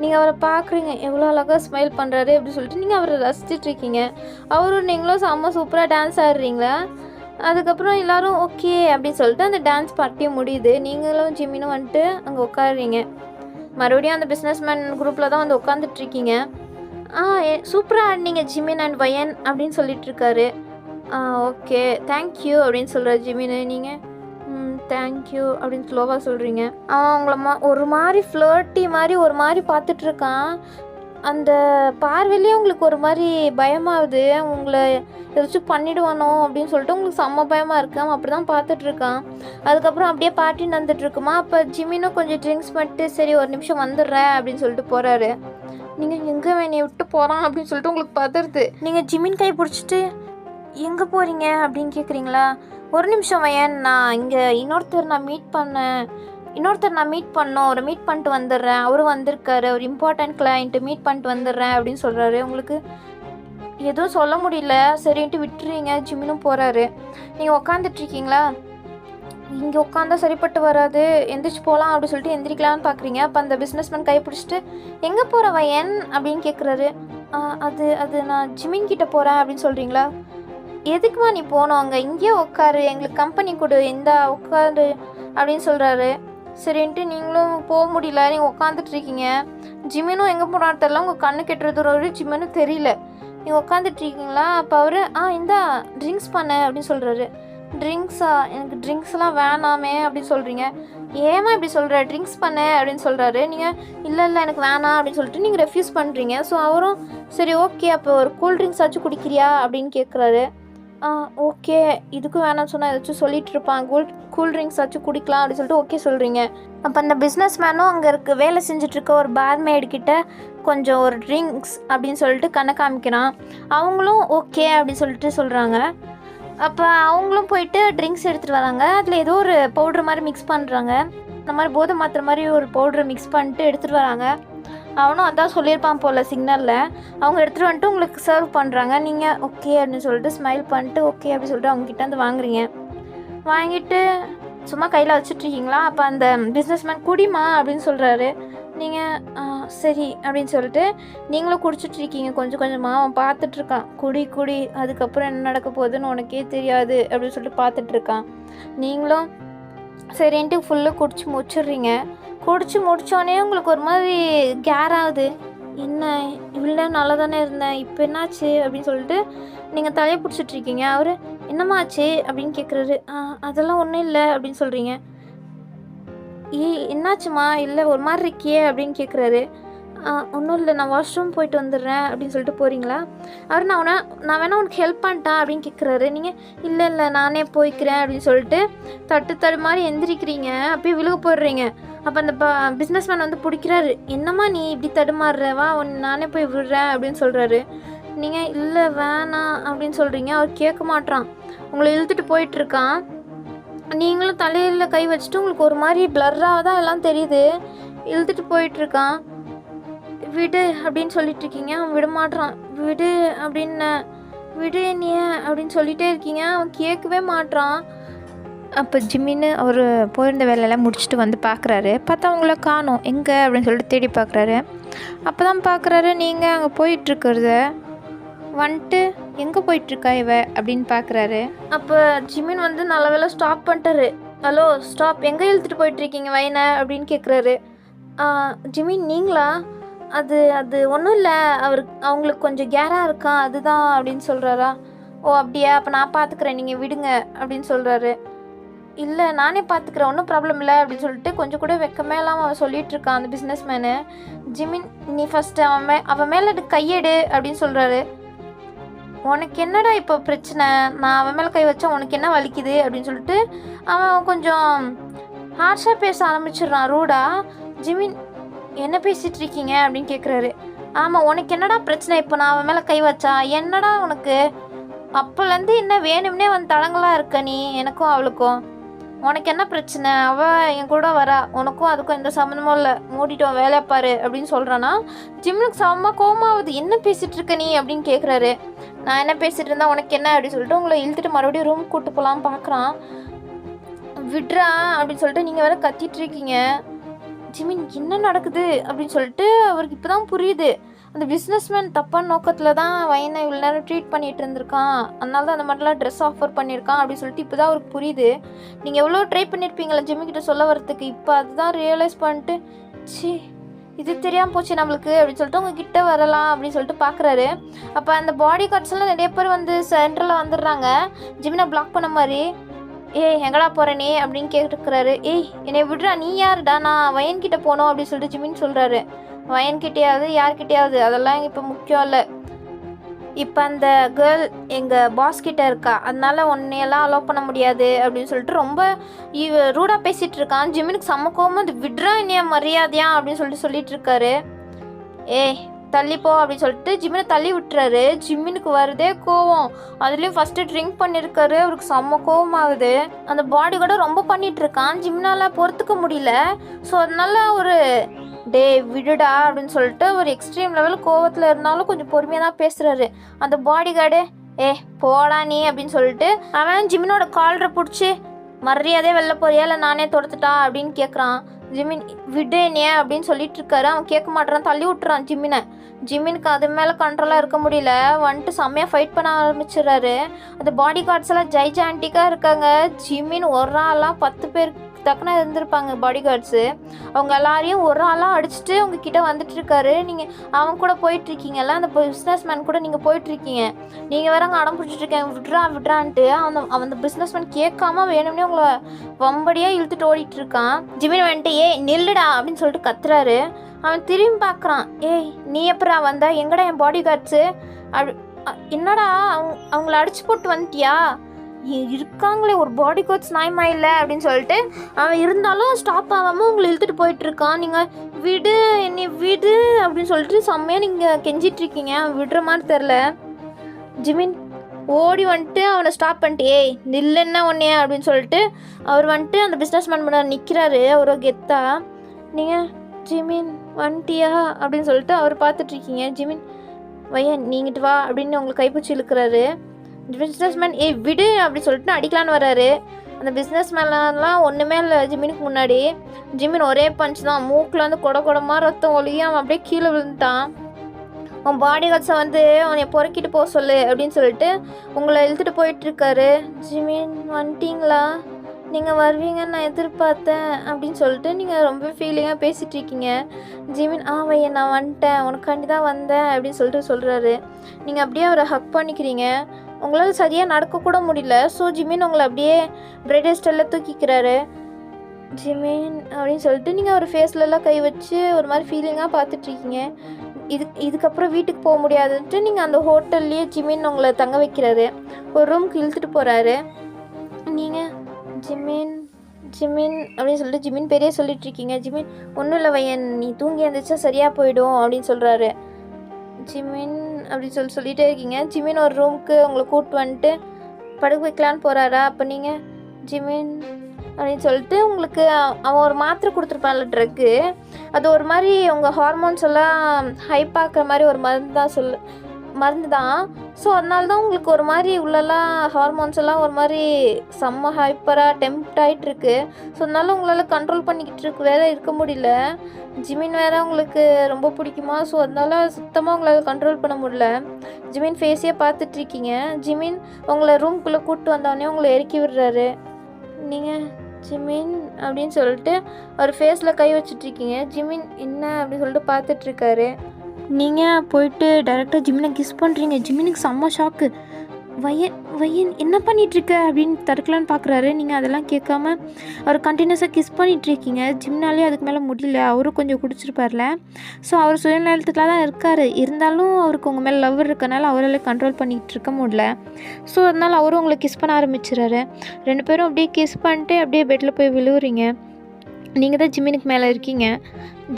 நீங்கள் அவரை பார்க்குறீங்க, எவ்வளோ அழகாக ஸ்மைல் பண்ணுறாரு அப்படின்னு சொல்லிட்டு நீங்கள் அவரை ரசிச்சிட்ருக்கீங்க. அவரும் நீங்களும் செம்ம சூப்பராக டான்ஸ் ஆடுறீங்களா. அதுக்கப்புறம் எல்லோரும் ஓகே அப்படின்னு சொல்லிட்டு அந்த டான்ஸ் பார்ட்டியும் முடியுது. நீங்களும் ஜிமினும் வந்துட்டு அங்கே உட்காடுறீங்க. மறுபடியும் அந்த பிஸ்னஸ் மேன் குரூப்பில் தான் வந்து உட்காந்துட்ருக்கீங்க. சூப்பராக ஆடினீங்க ஜிமின் அண்ட் வயன் அப்படின்னு சொல்லிட்டுருக்காரு. ஓகே தேங்க்யூ அப்படின்னு சொல்கிறார் ஜிமின். நீங்கள் தேங்க்யூ அப்படின்னு ஸ்லோவாக சொல்கிறீங்க. அவன் உங்களை ஒரு மாதிரி ஃப்ளர்ட்டி மாதிரி ஒரு மாதிரி பார்த்துட்ருக்கான். அந்த பார்வையிலேயே உங்களுக்கு ஒரு மாதிரி பயமாகுது. உங்களை ஏதாச்சும் பண்ணிவிடுவானோ அப்படின்னு சொல்லிட்டு உங்களுக்கு செம்ம பயமாக இருக்கு. அவன் அப்படி தான் பார்த்துட்ருக்கான். அதுக்கப்புறம் அப்படியே பார்ட்டி நடந்துட்டுருக்குமா. அப்போ ஜிமினும் கொஞ்சம் ட்ரிங்க்ஸ் பண்ணிட்டு சரி ஒரு நிமிஷம் வந்துடுறேன் அப்படின்னு சொல்லிட்டு போகிறாரு. நீங்கள் எங்கே என்னை விட்டு போகிறான் அப்படின்னு சொல்லிட்டு உங்களுக்கு பதறுது. நீங்கள் ஜிமின் கை பிடிச்சிட்டு எங்கே போகிறீங்க அப்படின்னு கேட்குறீங்களா. ஒரு நிமிஷம் வயன், நான் இங்கே இன்னொருத்தர் நான் மீட் பண்ணோம், அவரை மீட் பண்ணிட்டு வந்துடுறேன், அவரும் வந்திருக்காரு, ஒரு இம்பார்ட்டன்ட் கிளைண்ட்டு மீட் பண்ணிட்டு வந்துடுறேன் அப்படின்னு சொல்கிறாரு. உங்களுக்கு எதுவும் சொல்ல முடியல, சரின்ட்டு விட்டுறீங்க. ஜிமினும் போகிறாரு. நீங்கள் உக்காந்துட்ருக்கீங்களா. இங்கே உட்காந்தா சரிப்பட்டு வராது, எந்திரிச்சு போகலாம் அப்படி சொல்லிட்டு எந்திரிக்கலான்னு பார்க்குறீங்க. அப்போ அந்த பிஸ்னஸ்மேன் கை பிடிச்சிட்டு எங்கே போகிற வயன் அப்படின்னு கேட்குறாரு. அது அது நான் ஜிமின் கிட்ட போகிறேன் அப்படின்னு சொல்கிறீங்களா? எதுக்குமா நீ போனோம் அங்கே, இங்கேயே உட்காரு, எங்களுக்கு கம்பெனி கொடு, இந்தா உட்காரு அப்படின்னு சொல்கிறாரு. சரின்ட்டு நீங்களும் போக முடியல, நீங்கள் உட்காந்துட்ருக்கீங்க. ஜிமினும் எங்கே போனான்னு தெரில, உங்கள் கண்ணு கெட்டுற தூரம் வரை ஜிமினும் தெரியல. நீங்கள் உட்காந்துட்ருக்கீங்களா? அப்போ அவர் இந்தா ட்ரிங்க்ஸ் பண்ண அப்படின்னு சொல்கிறாரு. ட்ரிங்க்ஸா? எனக்கு ட்ரிங்க்ஸ்லாம் வேணாமே அப்படின்னு சொல்கிறீங்க. ஏமா இப்படி சொல்கிற, ட்ரிங்க்ஸ் பண்ண அப்படின்னு சொல்கிறாரு. நீங்கள் இல்லை எனக்கு வேணாம் அப்படின்னு சொல்லிட்டு நீங்கள் ரெஃப்யூஸ் பண்ணுறீங்க. ஸோ அவரும் சரி ஓகே அப்போ ஒரு கூல் ட்ரிங்க்ஸ் ஆச்சும் குடிக்கிறியா அப்படின்னு கேட்குறாரு. ஓகே, இதுக்கும் வேணாம்னு சொன்னால் ஏதாச்சும் சொல்லிட்டு இருப்பான், கூல் ட்ரிங்க்ஸ் ஆச்சும் குடிக்கலாம் அப்படின்னு சொல்லிட்டு ஓகே சொல்கிறீங்க. அப்போ அந்த பிஸ்னஸ் மேனும் அங்கே வேலை செஞ்சிட்ருக்க ஒரு பார்மேட்கிட்ட கொஞ்சம் ஒரு ட்ரிங்க்ஸ் அப்படின்னு சொல்லிட்டு கண்ணை காமிக்கிறான். அவங்களும் ஓகே அப்படின்னு சொல்லிட்டு சொல்கிறாங்க. அப்போ அவங்களும் போயிட்டு ட்ரிங்க்ஸ் எடுத்துகிட்டு வராங்க. அதில் ஏதோ ஒரு பவுட்ரு மாதிரி மிக்ஸ் பண்ணுறாங்க. இந்த மாதிரி போதை மாத்திரை மாதிரி ஒரு பவுட்ரு மிக்ஸ் பண்ணிட்டு எடுத்துகிட்டு வராங்க. அவனும் அதான் சொல்லியிருப்பான் போல் சிக்னலில். அவங்க எடுத்துகிட்டு வந்துட்டு உங்களுக்கு சர்வ் பண்ணுறாங்க. நீங்கள் ஓகே அப்படின்னு சொல்லிட்டு ஸ்மைல் பண்ணிட்டு ஓகே அப்படின்னு சொல்லிட்டு அவங்ககிட்ட வந்து வாங்குறீங்க. வாங்கிட்டு சும்மா கையில் வச்சுட்ருக்கீங்களா? அப்போ அந்த பிஸ்னஸ்மேன் குடிமா அப்படின்னு சொல்கிறாரு. நீங்கள் சரி அப்படின்னு சொல்லிட்டு நீங்களும் குடிச்சிட்ருக்கீங்க. கொஞ்சம் கொஞ்சமாக அவன் பார்த்துட்ருக்கான். குடி அதுக்கப்புறம் என்ன நடக்க போகுதுன்னு உனக்கே தெரியாது அப்படின்னு சொல்லிட்டு பார்த்துட்ருக்கான். நீங்களும் சரின்ட்டு ஃபுல்லாக குடிச்சு முடிச்சிடுறீங்க. குடிச்சு முடித்தோடனே உங்களுக்கு ஒரு மாதிரி கேர் ஆகுது. என்ன இவ்வளோ நல்லா தானே இருந்தேன், இப்போ என்னாச்சு அப்படின்னு சொல்லிட்டு நீங்கள் தலையை பிடிச்சிட்ருக்கீங்க. அவர் என்னம்மாச்சு அப்படின்னு கேட்குறாரு. அதெல்லாம் ஒன்றும் இல்லை அப்படின்னு சொல்கிறீங்க. என்னாச்சுமா, இல்லை ஒரு மாதிரி இருக்கியே அப்படின்னு கேட்குறாரு. ஒன்றும் இல்லை, நான் வாஷ்ரூம் போயிட்டு வந்துடுறேன் அப்படின்னு சொல்லிட்டு போகிறீங்களா? அவர் நான் வேணா உனக்கு ஹெல்ப் பண்ணிட்டா அப்படின்னு கேட்குறாரு. நீங்கள் இல்லை நானே போய்க்கிறேன் அப்படின்னு சொல்லிட்டு தட்டு மாதிரி எந்திரிக்கிறீங்க. அப்படியே விழுக போடுறீங்க. அப்போ அந்த பிஸ்னஸ்மேன் வந்து பிடிக்கிறாரு. என்னம்மா நீ இப்படி தடுமாறுற, வா நானே போய் விடுறேன் அப்படின்னு சொல்கிறாரு. நீங்கள் இல்லை வேணாம் அப்படின்னு சொல்கிறீங்க. அவர் கேட்க மாட்டான். உங்களை இழுத்துட்டு போயிட்டுருக்கான். நீங்களும் தலையில் கை வச்சுட்டு உங்களுக்கு ஒரு மாதிரி பிளர்ராக தான் எல்லாம் தெரியுது. இழுத்துட்டு போயிட்டுருக்கான். விடு அப்படின்னு சொல்லிட்டுருக்கீங்க. அவன் விட மாட்டான். விடு அப்படின்னு விடு நீ அப்படின்னு சொல்லிகிட்டே இருக்கீங்க. அவன் கேட்கவே மாட்டான். அப்போ ஜிம்மின்னு அவர் போயிருந்த வேலையெல்லாம் முடிச்சுட்டு வந்து பார்க்குறாரு. பார்த்தா அவங்கள காணோம், எங்கே அப்படின்னு சொல்லிட்டு தேடி பார்க்குறாரு. அப்போ தான் பார்க்குறாரு நீங்கள் அங்கே போயிட்டுருக்கிறத. வந்துட்டு எங்கே போயிட்டுருக்கா இவ அப்படின்னு பார்க்குறாரு. அப்போ ஜிமின் வந்து நல்ல வேலை ஸ்டாப் பண்ணிட்டாரு. ஹலோ ஸ்டாப், எங்கே இழுத்துட்டு போயிட்டுருக்கீங்க வைன அப்படின்னு கேட்குறாரு. ஜிமின் நீங்களா? அது ஒன்றும் இல்லை, அவங்களுக்கு கொஞ்சம் கேராக இருக்கான் அதுதான் அப்படின்னு சொல்கிறாரா? ஓ அப்படியா, அப்போ நான் பார்த்துக்கிறேன், நீங்கள் விடுங்க அப்படின்னு சொல்கிறாரு. இல்லை நானே பார்த்துக்கிறேன், ஒன்றும் ப்ராப்ளம் இல்லை அப்படின்னு சொல்லிட்டு கொஞ்சம் கூட வெக்கமே இல்லாமல் அவன் சொல்லிகிட்ருக்கான் அந்த பிஸ்னஸ்மேனு. ஜிமின் நீ ஃபஸ்ட்டு அவன் மேலே கையெடு அப்படின்னு சொல்கிறாரு. உனக்கு என்னடா இப்போ பிரச்சனை, நான் அவன் மேலே கை வச்சா உனக்கு என்ன வலிக்குது அப்படின்னு சொல்லிட்டு அவன் கொஞ்சம் ஹார்ஷாக பேச ஆரம்பிச்சிடுறான் ரூடா. ஜிமின் என்ன பேசிகிட்டு இருக்கீங்க அப்படின்னு கேட்குறாரு. ஆமாம் உனக்கு என்னடா பிரச்சனை, இப்போ நான் அவன் மேலே கை வச்சா என்னடா உனக்கு, அப்போலேருந்து என்ன வேணும்னே வந்து தடங்களாக இருக்க நீ, எனக்கும் அவளுக்கும் உனக்கு என்ன பிரச்சனை, அவள் என் கூட வரா, உனக்கும் அதுக்கும் எந்த சம்மந்தமும் இல்லை, மூடிட்டோம் வேலையை பாரு அப்படின்னு சொல்கிறான்னா. ஜிம்னுக்கு செம்ம கோவமாகுது. என்ன பேசிகிட்டு இருக்க நீ அப்படின்னு கேட்குறாரு. நான் என்ன பேசிகிட்டு இருந்தா உனக்கு என்ன அப்படின்னு சொல்லிட்டு உங்களை இழுத்துட்டு மறுபடியும் ரூம் கூப்பிட்டு போகலான்னு பார்க்குறான். விட்றா அப்படின்னு சொல்லிட்டு நீங்கள் வேறு கத்திட்டு இருக்கீங்க. ஜிமின் என்ன நடக்குது அப்படின்னு சொல்லிட்டு அவருக்கு இப்போ தான் புரியுது. அந்த பிஸ்னஸ்மேன் தப்பான நோக்கத்தில் தான் வைனை இவ்வளோ நேரம் ட்ரீட் பண்ணிகிட்டு இருந்திருக்கான், அதனால தான் அந்த மாதிரிலாம் ட்ரெஸ் ஆஃபர் பண்ணியிருக்கான் அப்படின்னு சொல்லிட்டு இப்போ தான் அவருக்கு புரியுது. நீங்கள் எவ்வளோ ட்ரை பண்ணியிருப்பீங்களா ஜிம்மிக்கிட்ட சொல்ல வரத்துக்கு, இப்போ அதுதான் ரியலைஸ் பண்ணிட்டு சி இது தெரியாமல் போச்சு நம்மளுக்கு அப்படின்னு சொல்லிட்டு உங்ககிட்ட வரலாம் அப்படின்னு சொல்லிட்டு பார்க்குறாரு. அப்போ அந்த பாடி கார்ட்ஸ் எல்லாம் நிறைய பேர் வந்து சென்டரில் வந்துடுறாங்க ஜிம்மினை பிளாக் பண்ண மாதிரி. ஏய் எங்கடா போகிற நீ அப்படின்னு கேட்டுக்கிறாரு. ஏய் என்னை விடுறா, நீ யாருடா, நான் வயன்கிட்ட போனோம் அப்படின்னு சொல்லிட்டு ஜிமின்னு சொல்கிறாரு. வயன்கிட்டையாவது யார்கிட்டையாவது அதெல்லாம் இப்போ முக்கியம் இல்லை, இப்போ அந்த கேர்ள் எங்கள் பாஸ்கிட்ட இருக்கா, அதனால உன்னையெல்லாம் அலோவ் பண்ண முடியாது அப்படின்னு சொல்லிட்டு ரொம்ப ரூடாக பேசிகிட்டு இருக்கான். ஜிமினுக்கு செம்ம கோவம், அது விட்றா என்னையா மரியாதையா அப்படின்னு சொல்லிட்டு இருக்காரு. ஏய் தள்ளிப்போ அப்படின்னு சொல்லிட்டு ஜிம்மினை தள்ளி விட்டுறாரு. ஜிம்மினுக்கு வருதே கோவம், அதுலேயும் ஃபஸ்ட்டு ட்ரிங்க் பண்ணியிருக்காரு, அவருக்கு செம்ம கோவம் ஆகுது. அந்த பாடி கூட ரொம்ப பண்ணிகிட்ருக்கான், ஜிம்னால் பொறுத்துக்க முடியல. ஸோ அதனால ஒரு டே விடுடா அப்படின்னு சொல்லிட்டு ஒரு எக்ஸ்ட்ரீம் லெவல் கோவத்தில் இருந்தாலும் கொஞ்சம் பொறுமையாக தான் பேசுகிறாரு. அந்த பாடி கார்டு போடா நீ அப்படின்னு சொல்லிட்டு அவன் ஜிம்மினோட காலரை பிடிச்சி மரியாதையே வெளில போறியா இல்லை நானே தொடுத்துட்டா அப்படின்னு கேட்குறான். ஜிமின் விடு என்னைய அப்படின்னு சொல்லிட்டு இருக்காரு. அவன் கேட்க மாட்டான், தள்ளி விட்டுறான் ஜிமினை. ஜிமினுக்கு அது மேலே கண்ட்ரோலாக இருக்க முடியல, வந்துட்டு செம்மையாக ஃபைட் பண்ண ஆரம்பிச்சிடுறாரு. அந்த பாடி கார்ட்ஸ் எல்லாம் ஜைஜாண்டிக்காக இருக்காங்க. ஜிமின் ஒரு ஆளாக 10 பேர் டக்குன்னு இருந்திருப்பாங்க பாடி கார்ட்ஸு. அவங்க எல்லாரையும் ஒரு ஆளாக அடிச்சுட்டு அவங்க கிட்ட வந்துட்டு இருக்காரு. நீங்கள் அவன் கூட போயிட்டுருக்கீங்கல்ல, அந்த பிஸ்னஸ் மேன் கூட நீங்கள் போயிட்டுருக்கீங்க, நீங்கள் வேற அங்கே அடம் பிடிச்சிட்ருக்கீங்க, விட்றான்ட்டு அந்த பிஸ்னஸ் மேன் கேட்காம வேணும்னே உங்களை வம்படியாக இழுத்துட்டு ஓடிட்டு இருக்கான். ஜிமின் வந்துட்டு ஏய் நில்லுடா அப்படின்னு சொல்லிட்டு கத்துறாரு. அவன் திரும்பி பார்க்குறான். ஏய் நீ எப்படா வந்தா, எங்கடா என் பாடி கார்ட்ஸு என்னடா அவங்கள அடிச்சு போட்டு வந்துட்டியா, இருக்காங்களே ஒரு பாடி கோட்ஸ் நாயமா இல்லை அப்படின்னு சொல்லிட்டு அவன் இருந்தாலும் ஸ்டாப் ஆகாமல் உங்களை இழுத்துட்டு போயிட்டுருக்கான். நீங்கள் விடு என்னை விடு அப்படின்னு சொல்லிட்டு செம்மையாக நீங்கள் கெஞ்சிட்ருக்கீங்க. அவன் விடுற மாதிரி தெரில. ஜிமின் ஓடி வந்துட்டு அவனை ஸ்டாப் பண்ணிட்டு ஏய் நில்லுன்னா ஒன்னே அப்படின்னு சொல்லிட்டு அவர் வந்துட்டு அந்த பிஸ்னஸ் மேன் பண்ண நிற்கிறாரு. ஒரு கெத்தா. நீங்கள் ஜிமின் வந்துட்டியா அப்படின்னு சொல்லிட்டு அவர் பார்த்துட்ருக்கீங்க. ஜிமின் வையன் நீங்கிட்டு வா அப்படின்னு உங்களுக்கு கைப்பிடிச்சி இழுக்கிறாரு. பிஸ்னஸ் மேன் ஏய் விடு அப்படி சொல்லிட்டு அடிக்கலான்னு வர்றாரு. அந்த பிஸ்னஸ் மேன்லாம் ஒன்றுமே இல்லை ஜிமினுக்கு முன்னாடி. ஜிமின் ஒரே பஞ்ச் தான், மூக்கில் வந்து குடமாக ரத்தம் ஒழுகி அவன் அப்படியே கீழே விழுந்துட்டான். உன் பாடி கார்ட்ஸை வந்து அவனை பொறுக்கிட்டு போக சொல்லு அப்படின்னு சொல்லிட்டு உங்களை இழுத்துட்டு போயிட்டுருக்காரு. ஜிமின் வந்துட்டிங்களா, நீங்கள் வருவீங்கன்னு நான் எதிர்பார்த்தேன் அப்படின்னு சொல்லிட்டு நீங்கள் ரொம்ப ஃபீலிங்காக பேசிகிட்டு இருக்கீங்க. ஜிமின் வையன் நான் வந்துட்டேன், உனக்காண்டி தான் வந்தேன் அப்படின்னு சொல்லிட்டு சொல்கிறாரு. நீங்கள் அப்படியே அவரை ஹக் பண்ணிக்கிறீங்க. உங்களால் சரியாக நடக்கக்கூட முடியல. ஸோ ஜிமின் உங்களை அப்படியே பிரைடஸ்டெல்லாம் தூக்கிக்கிறாரு. ஜிமின் அப்படின்னு சொல்லிட்டு நீங்கள் அவர் ஃபேஸ்லலாம் கை வச்சு ஒரு மாதிரி ஃபீலிங்காக பார்த்துட்ருக்கீங்க. இதுக்கப்புறம் வீட்டுக்கு போக முடியாதுன்ட்டு நீங்கள் அந்த ஹோட்டல்லையே ஜிமின் உங்களை தங்க வைக்கிறாரு. ஒரு ரூமுக்கு இழுத்துட்டு போகிறாரு. நீங்கள் ஜிமின் அப்படின்னு சொல்லிட்டு ஜிமின் பெரிய சொல்லிட்டுருக்கீங்க. ஜிமின் ஒன்றும் இல்லை வையன், நீ தூங்கி எழுந்திரிச்சா சரியாக போயிடும் அப்படின்னு சொல்கிறாரு. ஜிமின் அப்படின்னு சொல்லிகிட்டே இருக்கீங்க. ஜிமின் ஒரு ரூமுக்கு உங்களை கூப்பிட்டு வந்துட்டு படுக்க வைக்கலான்னு போகிறாரா. அப்போ நீங்கள் ஜிமின் அப்படின்னு சொல்லிட்டு உங்களுக்கு அவன் ஒரு மாத்திரை கொடுத்துருப்பான்ல ட்ரக்கு, அது ஒரு மாதிரி உங்கள் ஹார்மோன்ஸ் எல்லாம் ஹைப்பாக்குற மாதிரி ஒரு மருந்து தான். ஸோ அதனால தான் உங்களுக்கு ஒரு மாதிரி உள்ளெல்லாம் ஹார்மோன்ஸ் எல்லாம் ஒரு மாதிரி செம்ம ஹைப்பராக டெம்ப்ட் ஆகிட்டுருக்கு. ஸோ அதனால உங்களால் கண்ட்ரோல் பண்ணிக்கிட்டு வேற இருக்க முடியல. ஜிமின் வேறு உங்களுக்கு ரொம்ப பிடிக்குமா, ஸோ அதனால சுத்தமாக உங்களால் கண்ட்ரோல் பண்ண முடியல. ஜிமின் ஃபேஸையே பார்த்துட்ருக்கீங்க. ஜிமின் உங்களை ரூம்குள்ளே கூப்பிட்டு வந்தோடனே உங்களை இறக்கி விடுறாரு. நீங்கள் ஜிமின் அப்படின்னு சொல்லிட்டு அவர் ஃபேஸில் கை வச்சிட்ருக்கீங்க. ஜிமின் என்ன அப்படின்னு சொல்லிட்டு பார்த்துட்ருக்காரு. நீங்கள் போயிட்டு டைரெக்டாக ஜிமினை கிஸ் பண்ணுறீங்க. ஜிமினுக்கு செம்ம ஷாக்கு. வையன் என்ன பண்ணிகிட்ருக்க அப்படின்னு தடுக்கலான்னு பார்க்குறாரு. நீங்கள் அதெல்லாம் கேட்காம அவர் கண்டினியூஸாக கிஸ் பண்ணிகிட்ருக்கீங்க. ஜிம்னாலே அதுக்கு மேலே முடியல, அவரும் கொஞ்சம் குடிச்சிருப்பார்ல. ஸோ அவர் சுயநலத்துக்குலாம் தான் இருக்கார். இருந்தாலும் அவருக்கு உங்கள் மேலே லவ் இருக்கனால அவரால் கண்ட்ரோல் பண்ணிக்கிட்டு இருக்க முடியல. ஸோ அதனால் அவரும் உங்களை கிஸ் பண்ண ஆரம்பிச்சிடுறாரு. 2 பேரும் அப்படியே கிஸ் பண்ணிட்டு அப்படியே பெட்டில் போய் விழுவுறீங்க. நீங்கள் தான் ஜிமினுக்கு மேலே இருக்கீங்க.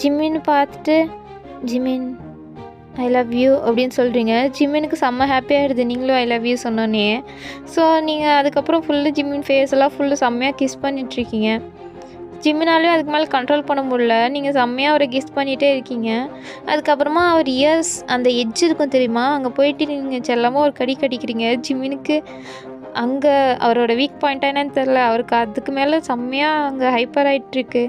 ஜிமின்னு பார்த்துட்டு ஜிமின் ஐ லவ் யூ அப்படின்னு சொல்கிறீங்க. ஜிமினுக்கு செம்ம ஹாப்பியாகிடுது நீங்களும் ஐ லவ் யூ சொன்னோன்னே. ஸோ நீங்கள் அதுக்கப்புறம் ஃபுல்லு ஜிமின் ஃபேஸ் எல்லாம் ஃபுல்லு செம்மையாக கிஸ் பண்ணிகிட்ருக்கீங்க. ஜிமினாலேயும் அதுக்கு மேலே கண்ட்ரோல் பண்ண முடியல. நீங்கள் செம்மையாக அவரை கிஸ் பண்ணிகிட்டே இருக்கீங்க. அதுக்கப்புறமா அவர் இயர்ஸ் அந்த எட்ஜ் இருக்கும் தெரியுமா, அங்கே போயிட்டு நீங்கள் செல்லமாக ஒரு கடி கடிக்கிறீங்க. ஜிமினுக்கு அங்கே அவரோட வீக் பாயிண்ட்டாக என்னன்னு தெரில, அவருக்கு அதுக்கு மேலே செம்மையாக அங்கே ஹைப்பர் ஆகிட்டுருக்கு.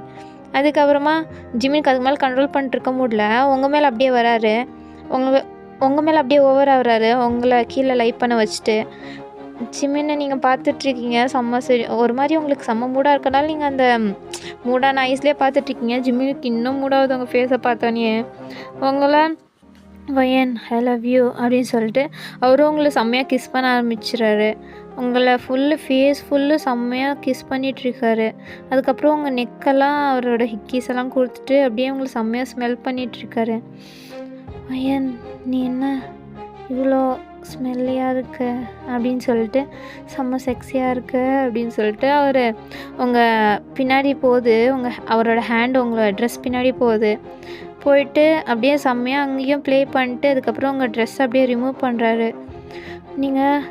அதுக்கப்புறமா ஜிமினுக்கு அதுக்கு மேலே கண்ட்ரோல் பண்ணிட்டுருக்க முடியல. உங்கள் மேலே அப்படியே வராரு. உங்கள் மேலே அப்படியே ஓவர் ஆகுறாரு, உங்களை கீழே லைட் பண்ண வச்சுட்டு. ஜிமினை நீங்கள் பார்த்துட்ருக்கீங்க. சரி ஒரு மாதிரி உங்களுக்கு செம்ம மூடாக இருக்கனால நீங்கள் அந்த மூடான ஐஸ்லேயே பார்த்துட்ருக்கீங்க. ஜிமினுக்கு இன்னும் மூடாகுது உங்கள் ஃபேஸை பார்த்தோன்னே. உங்களை வையன் ஐ லவ் யூ அப்படின்னு சொல்லிட்டு அவரும் உங்களை செம்மையாக கிஸ் பண்ண ஆரம்பிச்சிடுறாரு. உங்களை ஃபேஸ் ஃபுல்லு செம்மையாக கிஸ் பண்ணிகிட்ருக்காரு. அதுக்கப்புறம் உங்கள் நெக்கெல்லாம் அவரோட ஹிக்கீஸ் எல்லாம் கொடுத்துட்டு அப்படியே உங்களை செம்மையாக ஸ்மெல் பண்ணிகிட்ருக்காரு. வையன் நீ என்ன இவ்வளோ ஸ்மெல்லியாக இருக்க அப்படின்னு சொல்லிட்டு செம்ம செக்ஸியாக இருக்க அப்படின்னு சொல்லிட்டு அவர் உங்கள் பின்னாடி போகுது. அவரோட ஹேண்ட் உங்களோட ட்ரெஸ் பின்னாடி போயிட்டு அப்படியே செம்மையாக அங்கேயும் ப்ளே பண்ணிட்டு அதுக்கப்புறம் உங்கள் ட்ரெஸ் அப்படியே ரிமூவ் பண்ணுறாரு. நீங்கள்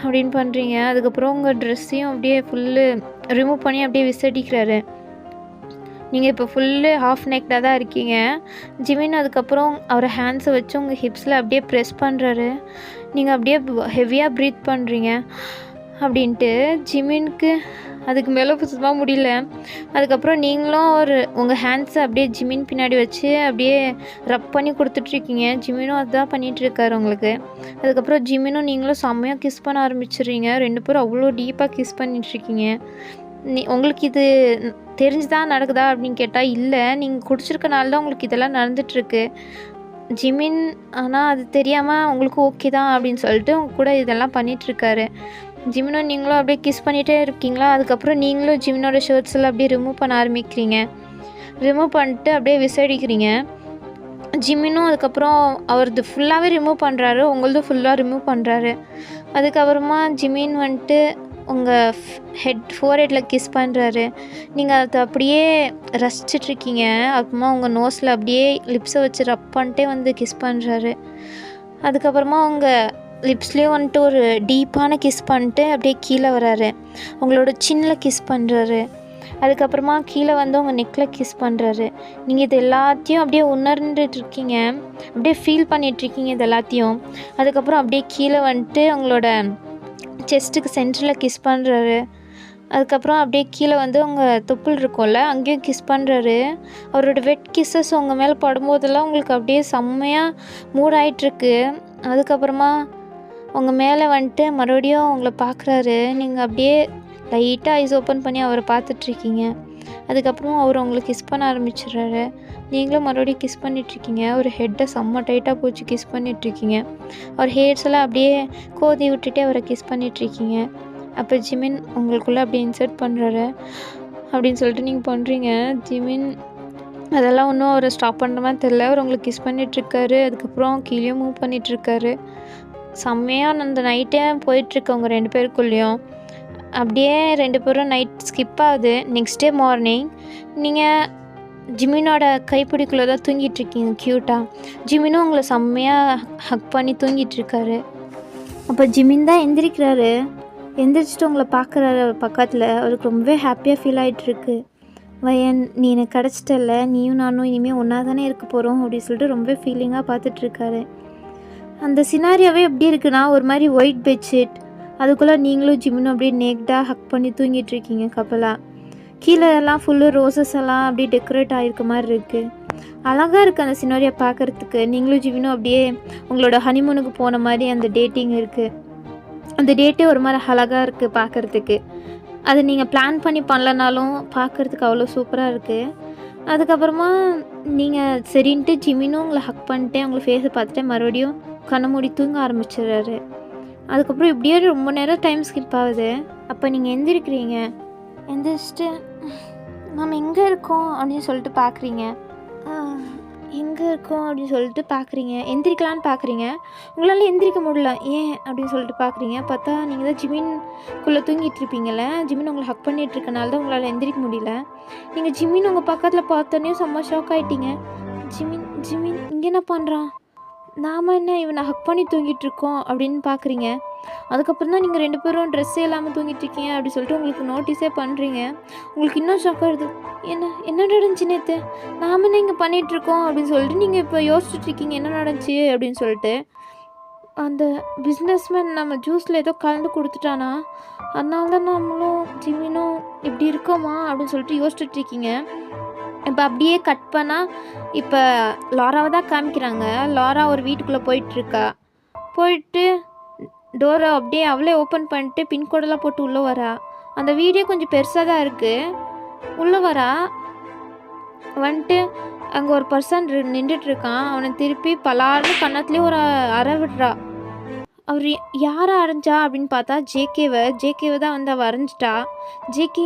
அப்படின்னு பண்ணுறீங்க. அதுக்கப்புறம் உங்கள் ட்ரெஸ்ஸையும் அப்படியே ஃபுல்லு ரிமூவ் பண்ணி அப்படியே விசடிக்கிறாரு. நீங்கள் இப்போ ஃபுல்லு ஹாஃப் நெக்டாக தான் இருக்கீங்க. ஜிமின் அதுக்கப்புறம் அவர் ஹேண்ட்ஸை வச்சு உங்கள் ஹிப்ஸில் அப்படியே ப்ரெஸ் பண்ணுறாரு. நீங்கள் அப்படியே ஹெவியாக ப்ரீத் பண்ணுறீங்க அப்படின்ட்டு. ஜிமினுக்கு அதுக்கு மேலே சுத்தமாக முடியல. அதுக்கப்புறம் நீங்களும் உங்கள் ஹேண்ட்ஸை அப்படியே ஜிமின் பின்னாடி வச்சு அப்படியே ரப் பண்ணி கொடுத்துட்ருக்கீங்க. ஜிமினும் அதுதான் பண்ணிகிட்ருக்காரு உங்களுக்கு. அதுக்கப்புறம் ஜிமினும் நீங்களும் செம்மையாக கிஸ் பண்ண ஆரம்பிச்சிடுறீங்க. 2 பேரும் அவ்வளோ டீப்பாக கிஸ் பண்ணிகிட்ருக்கீங்க. உங்களுக்கு இது தெரிஞ்சுதான் நடக்குதா அப்படின்னு கேட்டால் இல்லை, நீங்கள் குடிச்சிருக்கனால தான் உங்களுக்கு இதெல்லாம் நடந்துகிட்ருக்கு. ஜிமின் ஆனால் அது தெரியாமல் உங்களுக்கு ஓகே தான் அப்படின்னு சொல்லிட்டு உங்க கூட இதெல்லாம் பண்ணிகிட்ருக்காரு. ஜிமினும் நீங்களும் அப்படியே கிஸ் பண்ணிகிட்டே இருக்கீங்களா. அதுக்கப்புறம் நீங்களும் ஜிமினோட ஷர்ட்ஸ் எல்லாம் அப்படியே ரிமூவ் பண்ண ஆரம்பிக்கிறீங்க. ரிமூவ் பண்ணிட்டு அப்படியே விசாரிக்கிறீங்க. ஜிமினும் அதுக்கப்புறம் அவரது ஃபுல்லாகவே ரிமூவ் பண்ணுறாரு, உங்களது ஃபுல்லாக ரிமூவ் பண்ணுறாரு. அதுக்கப்புறமா ஜிமின் வந்துட்டு உங்கள் ஃபோர்ஹெட்டில் கிஸ் பண்ணுறாரு. நீங்கள் அதை அப்படியே ரசிச்சிட்ருக்கீங்க. அப்புறமா உங்கள் நோஸில் அப்படியே லிப்ஸை வச்சு ரப் பண்ணிட்டே வந்து கிஸ் பண்ணுறாரு. அதுக்கப்புறமா உங்கள் லிப்ஸ்லேயும் வந்துட்டு ஒரு டீப்பான கிஸ் பண்ணிட்டு அப்படியே கீழே வராரு. உங்களோட சின்னில் கிஸ் பண்ணுறாரு. அதுக்கப்புறமா கீழே வந்து உங்கள் நெக்கில் கிஸ் பண்ணுறாரு. நீங்கள் இது எல்லாத்தையும் அப்படியே உணர்ந்துட்டுருக்கீங்க, அப்படியே ஃபீல் பண்ணிகிட்ருக்கீங்க இது எல்லாத்தையும். அதுக்கப்புறம் அப்படியே கீழே வந்துட்டு உங்களோட செஸ்ட்டுக்கு சென்டரில் கிஸ் பண்ணுறாரு. அதுக்கப்புறம் அப்படியே கீழே வந்து உங்கள் தொப்புள் இருக்கும்ல, அங்கேயும் கிஸ் பண்ணுறாரு. அவரோட வெட் கிஸ்ஸஸ் உங்கள் மேலே படும்போதெல்லாம் உங்களுக்கு அப்படியே செம்மையாக மூட் ஆகிட்டுருக்கு. அதுக்கப்புறமா உங்கள் மேலே வந்துட்டு மறுபடியும் உங்களை பார்க்குறாரு. நீங்கள் அப்படியே லைட்டாக ஐஸ் ஓப்பன் பண்ணி அவரை பார்த்துட்ருக்கீங்க. அதுக்கப்புறம் அவர் உங்களுக்கு கிஸ் பண்ண ஆரம்பிச்சிடுறாரு. நீங்களும் மறுபடியும் கிஸ் பண்ணிகிட்ருக்கீங்க. ஒரு ஹெட்டை செம்ம டைட்டாக போச்சு கிஸ் பண்ணிகிட்ருக்கீங்க. அவர் ஹேர்ஸ் எல்லாம் அப்படியே கோதி விட்டுட்டே அவரை கிஸ் பண்ணிகிட்ருக்கீங்க. அப்போ ஜிமின் உங்களுக்குள்ளே அப்படியே இன்சர்ட் பண்ணுறாரு. அப்படின்னு சொல்லிட்டு நீங்கள் பண்ணுறீங்க. ஜிமின் அதெல்லாம் ஒன்றும் அவரை ஸ்டாப் பண்ணுற மாதிரி தெரில. அவர் உங்களுக்கு கிஸ் பண்ணிகிட்ருக்காரு. அதுக்கப்புறம் கீழே மூவ் பண்ணிகிட்ருக்காரு. செம்மையாக அந்த நைட்டே போயிட்டுருக்கு உங்கள் 2 பேருக்குள்ளேயும். அப்படியே 2 பேரும் நைட் ஸ்கிப் ஆகுது. நெக்ஸ்ட் டே மார்னிங் நீங்கள் ஜிமினோட கைப்பிடிக்குள்ளே தான் தூங்கிட்டுருக்கீங்க க்யூட்டாக. ஜிமினும் உங்களை செம்மையாக ஹக் பண்ணி தூங்கிட்டுருக்காரு. அப்போ ஜிமின் தான் எந்திரிக்கிறாரு. எந்திரிச்சிட்டு உங்களை பார்க்குறாரு அவர் பக்கத்தில். அவருக்கு ரொம்பவே ஹாப்பியாக ஃபீல் ஆகிட்டுருக்கு. வயன், நீ எனக்கு கிடச்சிட்டல, நீயும் நானும் இனிமேல் ஒன்றா தானே இருக்க போகிறோம் அப்படின்னு சொல்லிட்டு ரொம்ப ஃபீலிங்காக பார்த்துட்ருக்காரு. அந்த சினாரியாவே எப்படி இருக்குன்னா, ஒரு மாதிரி ஒயிட் பெட்ஷீட், அதுக்குள்ளே நீங்களும் ஜிமினும் அப்படியே நேக்டாக ஹக் பண்ணி தூங்கிட்டுருக்கீங்க கப்பலாக. கீழே எல்லாம் ஃபுல்லு ரோசஸ் எல்லாம் அப்படியே டெக்கரேட் ஆகிருக்க மாதிரி இருக்குது. அழகாக இருக்குது அந்த சினாரியா பார்க்குறதுக்கு. நீங்களும் ஜிமினும் அப்படியே உங்களோட ஹனிமூனுக்கு போன மாதிரி அந்த டேட்டிங் இருக்குது. அந்த டேட்டே ஒரு மாதிரி அழகாக இருக்குது பார்க்குறதுக்கு. அது நீங்கள் பிளான் பண்ணி பண்ணலனாலும் பார்க்குறதுக்கு அவ்வளோ சூப்பராக இருக்குது. அதுக்கப்புறமா நீங்கள் சரின்ட்டு ஜிமினும் உங்களை ஹக் பண்ணிட்டே உங்களை ஃபேஸை பார்த்துட்டு மறுபடியும் கண்ணை மூடி தூங்க ஆரம்பிச்சிடுறாரு. அதுக்கப்புறம் இப்படியே ரொம்ப நேரம் டைம் ஸ்கிப் ஆகுது. அப்போ நீங்கள் எந்திரிக்கிறீங்க. எந்திரிச்சிட்டு நம்ம எங்கே இருக்கோம் அப்படின்னு சொல்லிட்டு பார்க்குறீங்க. எங்கே இருக்கோம் அப்படின்னு சொல்லிட்டு பார்க்குறீங்க. எந்திரிக்கலான்னு பார்க்குறீங்க. உங்களால் எந்திரிக்க முடியல. ஏன் அப்படின்னு சொல்லிட்டு பார்க்குறீங்க. பார்த்தா நீங்கள் தான் ஜிமின்குள்ளே தூங்கிட்டு இருப்பீங்கள்ல. ஜிமின் உங்களை ஹக் பண்ணிகிட்டு இருக்கனால தான் உங்களால் எந்திரிக்க முடியல. நீங்கள் ஜிமின் உங்கள் பக்கத்தில் பார்த்தோன்னே செம்ம ஷாக் ஆகிட்டீங்க. ஜிமின் ஜிமின் இங்கே என்ன பண்ணுறான், நாம் என்ன இவனை ஹக் பண்ணி தூங்கிட்டு இருக்கோம் அப்படின்னு பார்க்குறீங்க. அதுக்கப்புறம் தான் நீங்கள் 2 பேரும் ட்ரெஸ்ஸே இல்லாமல் தூங்கிட்டு இருக்கீங்க அப்படின்னு சொல்லிட்டு உங்களுக்கு நோட்டீஸே பண்ணுறீங்க. உங்களுக்கு இன்னும் ஷாக் ஆகிடுது. என்ன நடந்துச்சு நேற்று, நாம் என்ன இங்கே பண்ணிகிட்ருக்கோம் அப்படின்னு சொல்லிட்டு நீங்கள் இப்போ யோசிச்சுட்ருக்கீங்க என்ன நடந்துச்சு அப்படின்னு சொல்லிட்டு. அந்த பிஸ்னஸ்மேன் நம்ம ஜூஸில் ஏதோ கலந்து கொடுத்துட்டானா, அதனால தான் நம்மளும் ஜிமினும் இப்படி இருக்கோமா அப்படின்னு சொல்லிட்டு யோசிச்சுட்ருக்கீங்க. இப்போ அப்படியே கட் பண்ணால் இப்போ லாராவை தான் காமிக்கிறாங்க. லாரா ஒரு வீட்டுக்குள்ளே போயிட்டுருக்கா. போயிட்டு டோரை அப்படியே அவளே ஓப்பன் பண்ணிட்டு பின்கோடெல்லாம் போட்டு உள்ளே வரா. அந்த வீடியோ கொஞ்சம் பெருசாக தான் இருக்குது. உள்ளே வரா வந்துட்டு அங்கே ஒரு பர்சன் நின்றுட்டுருக்கான். அவனை திருப்பி பலார்னு கன்னத்துலேயே ஒரு அறை விடுறா. அவர் யாரை அரைஞ்சா அப்படின்னு பார்த்தா ஜேகேவை தான் வந்து அவள் அரைஞ்சிட்டா. ஜேகே,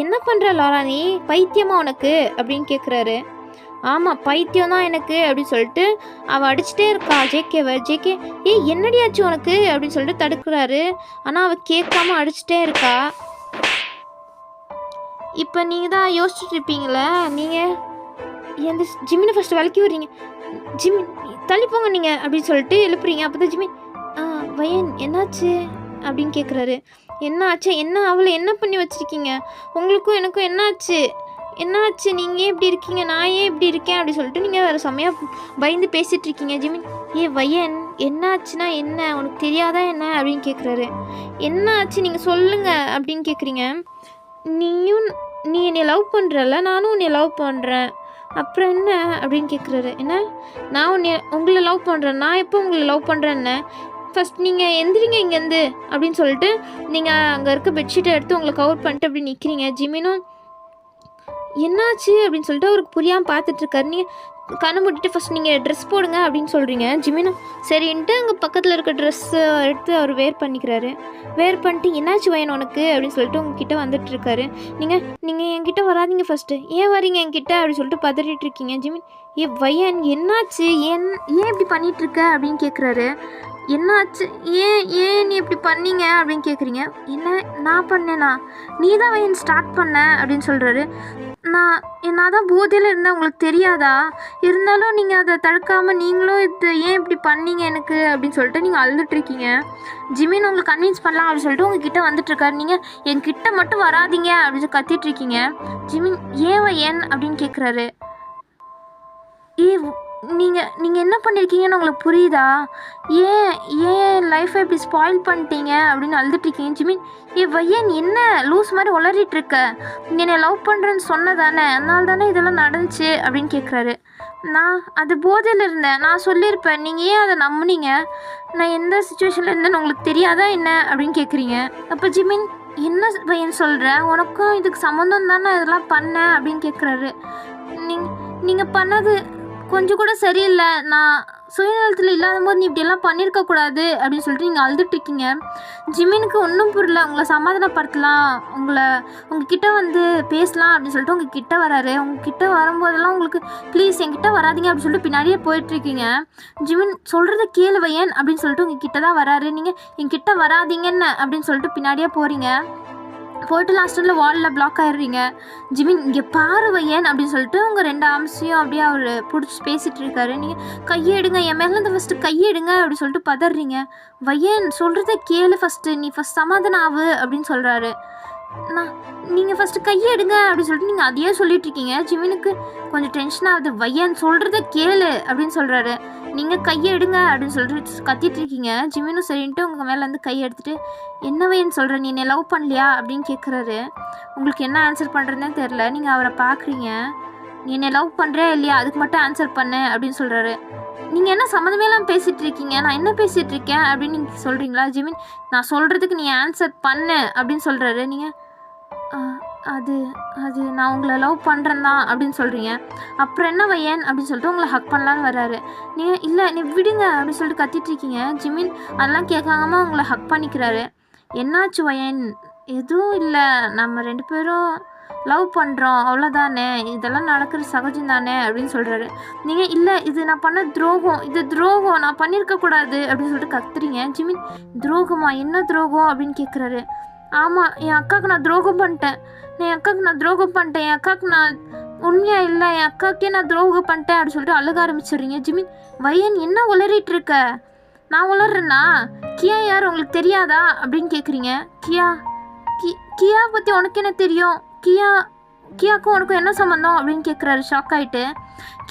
என்ன பண்ணுற லாரா, நீ பைத்தியமா உனக்கு அப்படின்னு கேட்குறாரு. ஆமாம், பைத்தியம் தான் எனக்கு அப்படின்னு சொல்லிட்டு அவள் அடிச்சுட்டே இருக்கா ஜேகேவை. ஜேகே, என்னடி ஆச்சு உனக்கு அப்படின்னு சொல்லிட்டு தடுக்கிறாரு. ஆனால் அவள் கேட்காம அடிச்சுட்டே இருக்கா. இப்போ நீங்கள் தான் யோசிச்சுட்டு இருப்பீங்களே, நீங்கள் எந்த ஜிமினை ஃபஸ்ட்டு விளக்கி விடுறீங்க. ஜிமின் தள்ளிப்போங்க நீங்கள் அப்படின்னு சொல்லிட்டு எழுப்புறீங்க. அப்போ தான் ஜிமின், வயன் என்னாச்சு அப்படின்னு கேட்குறாரு. என்ன ஆச்சு, என்ன அவளை என்ன பண்ணி வச்சுருக்கீங்க, உங்களுக்கும் எனக்கும் என்னாச்சு, நீங்கள் ஏன் இப்படி இருக்கீங்க, நான் ஏன் இப்படி இருக்கேன் அப்படி சொல்லிட்டு நீங்கள் வேறு செம்மையாக பயந்து பேசிகிட்டு இருக்கீங்க. ஜிமின், வயன் என்ன ஆச்சுன்னா என்ன, உனக்கு தெரியாதா என்ன அப்படின்னு கேட்குறாரு. என்ன ஆச்சு நீங்கள் சொல்லுங்கள் அப்படின்னு கேட்குறீங்க. நீ என்னை லவ் பண்ணுறல, நானும் உன்னை லவ் பண்ணுறேன், அப்புறம் என்ன அப்படின்னு கேட்குறாரு. என்ன, நான் உங்களை லவ் பண்ணுறேன், நான் எப்போ உங்களை லவ் பண்ணுறேன்னு? ஃபஸ்ட் நீங்கள் எந்திரிங்க இங்கேருந்து அப்படின்னு சொல்லிட்டு நீங்கள் அங்கே இருக்க பெட்ஷீட்டை எடுத்து உங்களை கவர் பண்ணிட்டு அப்படி நிற்கிறீங்க. ஜிமினும் என்னாச்சு அப்படின்னு சொல்லிட்டு அவருக்கு புரியாமல் பார்த்துட்ருக்காரு. நீங்கள் கண்ணை மூடிட்டு ஃபஸ்ட் நீங்கள் ட்ரெஸ் போடுங்க அப்படின்னு சொல்கிறீங்க. ஜிமினும் சரின்ட்டு அங்கே பக்கத்தில் இருக்க ட்ரெஸ்ஸை எடுத்து அவர் வேர் பண்ணிக்கிறாரு. வேர் பண்ணிட்டு என்னாச்சு வயன் உனக்கு அப்படின்னு சொல்லிட்டு உங்ககிட்ட வந்துட்டுருக்காரு. நீங்கள் என்கிட்ட வராதிங்க ஃபஸ்ட்டு, ஏன் வரீங்க என்கிட்ட அப்படின்னு சொல்லிட்டு பதறிட்டு இருக்கீங்க. ஜிமின் வயன் என்னாச்சு, ஏன் இப்படி பண்ணிகிட்ருக்க அப்படின்னு கேட்குறாரு. என்னாச்சு, ஏன் நீ இப்படி பண்ணீங்க அப்படின்னு கேட்குறீங்க. என்ன நான் பண்ணேனா? நீ தான் வயன் ஸ்டார்ட் பண்ண அப்படின்னு சொல்கிறாரு. நான் தான் போதையில் இருந்தேன், உங்களுக்கு தெரியாதா? இருந்தாலும் நீங்கள் அதை தடுக்காமல் நீங்களும் இது ஏன் இப்படி பண்ணீங்க எனக்கு அப்படின்னு சொல்லிட்டு நீங்கள் அழுதுட்ருக்கீங்க. ஜிமின் உங்களுக்கு கன்வின்ஸ் பண்ணலாம் அப்படின்னு சொல்லிட்டு உங்ககிட்ட வந்துட்டுருக்காரு. நீங்கள் என்கிட்ட மட்டும் வராதிங்க அப்படின்னு கத்திட்ருக்கீங்க. ஜிமின் ஏன் அப்படின்னு கேட்குறாரு. நீங்கள் என்ன பண்ணியிருக்கீங்கன்னு உங்களுக்கு புரியுதா? ஏன் லைஃப்பை இப்படி ஸ்பாயில் பண்ணிட்டீங்க அப்படின்னு அழுதுட்ருக்கீங்க. ஜிமின் வையன் என்ன லூஸ் மாதிரி உளறிட்டுருக்க, என்னை லவ் பண்ணுறேன்னு சொன்னதானே, அதனால தானே இதெல்லாம் நடந்துச்சு அப்படின்னு கேட்குறாரு. நான் அது போதையில் இருந்தேன், நான் சொல்லியிருப்பேன், நீங்கள் ஏன் அதை நம்புனீங்க? நான் எந்த சுச்சுவேஷனில் இருந்தேன்னு உங்களுக்கு தெரியாதா என்ன அப்படின்னு கேட்குறீங்க. அப்போ ஜிமின் என்ன பையன் சொல்கிற, உனக்கும் இதுக்கு சம்மந்தம் தானே இதெல்லாம் பண்ணேன் அப்படின்னு கேட்குறாரு. நீங்கள் பண்ணது கொஞ்சம் கூட சரியில்லை, நான் சுயநலத்தில் இல்லாத போது நீ இப்படியெல்லாம் பண்ணியிருக்கக்கூடாது அப்படின்னு சொல்லிட்டு நீங்கள் அழுதுட்ருக்கீங்க. ஜிமினுக்கு ஒன்றும் புரியல. உங்களை சமாதானப்படுத்தலாம், உங்ககிட்ட வந்து பேசலாம் அப்படின்னு சொல்லிட்டு உங்கள் கிட்ட வராரு. உங்ககிட்ட வரும்போதெல்லாம் உங்களுக்கு ப்ளீஸ் என்கிட்ட வராதிங்க அப்படின்னு சொல்லிட்டு பின்னாடியே போயிட்டுருக்கீங்க. ஜிமின் சொல்கிறத கேளு வையன் அப்படின்னு சொல்லிட்டு உங்கள் கிட்ட தான் வராரு. நீங்கள் என்கிட்ட வராதிங்கன்னு அப்படின்னு சொல்லிட்டு பின்னாடியே போகிறீங்க. போய்ட்டு லாஸ்ட்டில் வாலில் பிளாக் ஆகிடுறீங்க. ஜிமின் இங்கே பாரு வையன் அப்படின்னு சொல்லிட்டு உங்கள் 2 ஆம்ஸையும் அப்படியே அவர் பிடிச்சி பேசிகிட்டு இருக்காரு. நீங்கள் கையை எடுங்க, என் மேலேருந்து ஃபஸ்ட்டு கையை எடுங்க அப்படின்னு சொல்லிட்டு பதறீங்க. வையன் சொல்கிறத கேளு ஃபஸ்ட்டு, நீ ஃபஸ்ட் சமாதானம் ஆகு அப்படின்னு சொல்கிறாரு. நீங்கள் ஃபஸ்ட்டு கையை எடுங்க அப்படின்னு சொல்லிட்டு நீங்கள் அதையே சொல்லிகிட்ருக்கீங்க. ஜிமினுக்கு கொஞ்சம் டென்ஷன் ஆகுது. வையன் சொல்கிறத கேளு அப்படின்னு சொல்கிறாரு. நீங்கள் கையை எடுங்க அப்படின்னு சொல்லிட்டு கத்திட்ருக்கீங்க. ஜிமினும் சரின்ட்டு உங்கள் மேலே வந்து கையை எடுத்துகிட்டு என்ன வையன்னு சொல்கிற, நீ என்னை லவ் பண்ணலையா அப்படின்னு கேட்குறாரு. உங்களுக்கு என்ன ஆன்சர் பண்ணுறதுனே தெரில. நீங்கள் அவரை பார்க்குறீங்க. நீ என்னை லவ் பண்ணுறியா இல்லையா அதுக்கு மட்டும் ஆன்சர் பண்ணு அப்படின்னு சொல்கிறாரு. நீங்கள் என்ன சம்மந்தமேலாம் பேசிகிட்டு இருக்கீங்க, நான் என்ன பேசிகிட்டு இருக்கேன் அப்படின்னு நீங்கள் சொல்கிறீங்களா? ஜிமின் நான் சொல்கிறதுக்கு நீ ஆன்சர் பண்ணு அப்படின்னு சொல்கிறாரு. நீங்கள் அது நான் உங்களை லவ் பண்ணுறேன் தான் அப்படின்னு சொல்கிறீங்க. அப்புறம் என்ன வையன் அப்படின்னு சொல்லிட்டு உங்களை ஹக் பண்ணலான்னு வர்றாரு. நீங்கள் இல்லை நீ விடுங்க அப்படின்னு சொல்லிட்டு கத்திட்ருக்கீங்க. ஜிமின் அதெல்லாம் கேட்காம உங்களை ஹக் பண்ணிக்கிறாரு. என்னாச்சு வையன்? எதுவும் இல்லை, நம்ம 2 பேரும் லவ் பண்ணுறோம் அவ்வளோதானே, இதெல்லாம் நடக்கிற சகஜம் தானே அப்படின்னு சொல்கிறாரு. நீங்கள் இல்லை இது நான் பண்ண துரோகம், இது துரோகம், நான் பண்ணியிருக்கக்கூடாது அப்படின்னு சொல்லிட்டு கத்துறீங்க. ஜிமின் துரோகமா, என்ன துரோகம் அப்படின்னு கேட்குறாரு. ஆமாம், என் அக்காவுக்கு நான் துரோகம் பண்ணிட்டேன், என் அக்காவுக்கு நான் உண்மையாக இல்லை, என் அக்காவுக்கே நான் துரோகம் பண்ணிட்டேன் அப்படின்னு சொல்லிட்டு அழுக ஆரம்பிச்சிடுறீங்க. ஜிமின் வையன் என்ன உளறிட்டு இருக்க? நான் உளறேன்னா கியா யார் உங்களுக்கு தெரியாதா அப்படின்னு கேட்குறீங்க. கியா பற்றி உனக்கு என்ன தெரியும்? கியாவுக்கும் உனக்கும் என்ன சம்மந்தம் அப்படின்னு கேட்குறாரு ஷாக் ஆகிட்டு.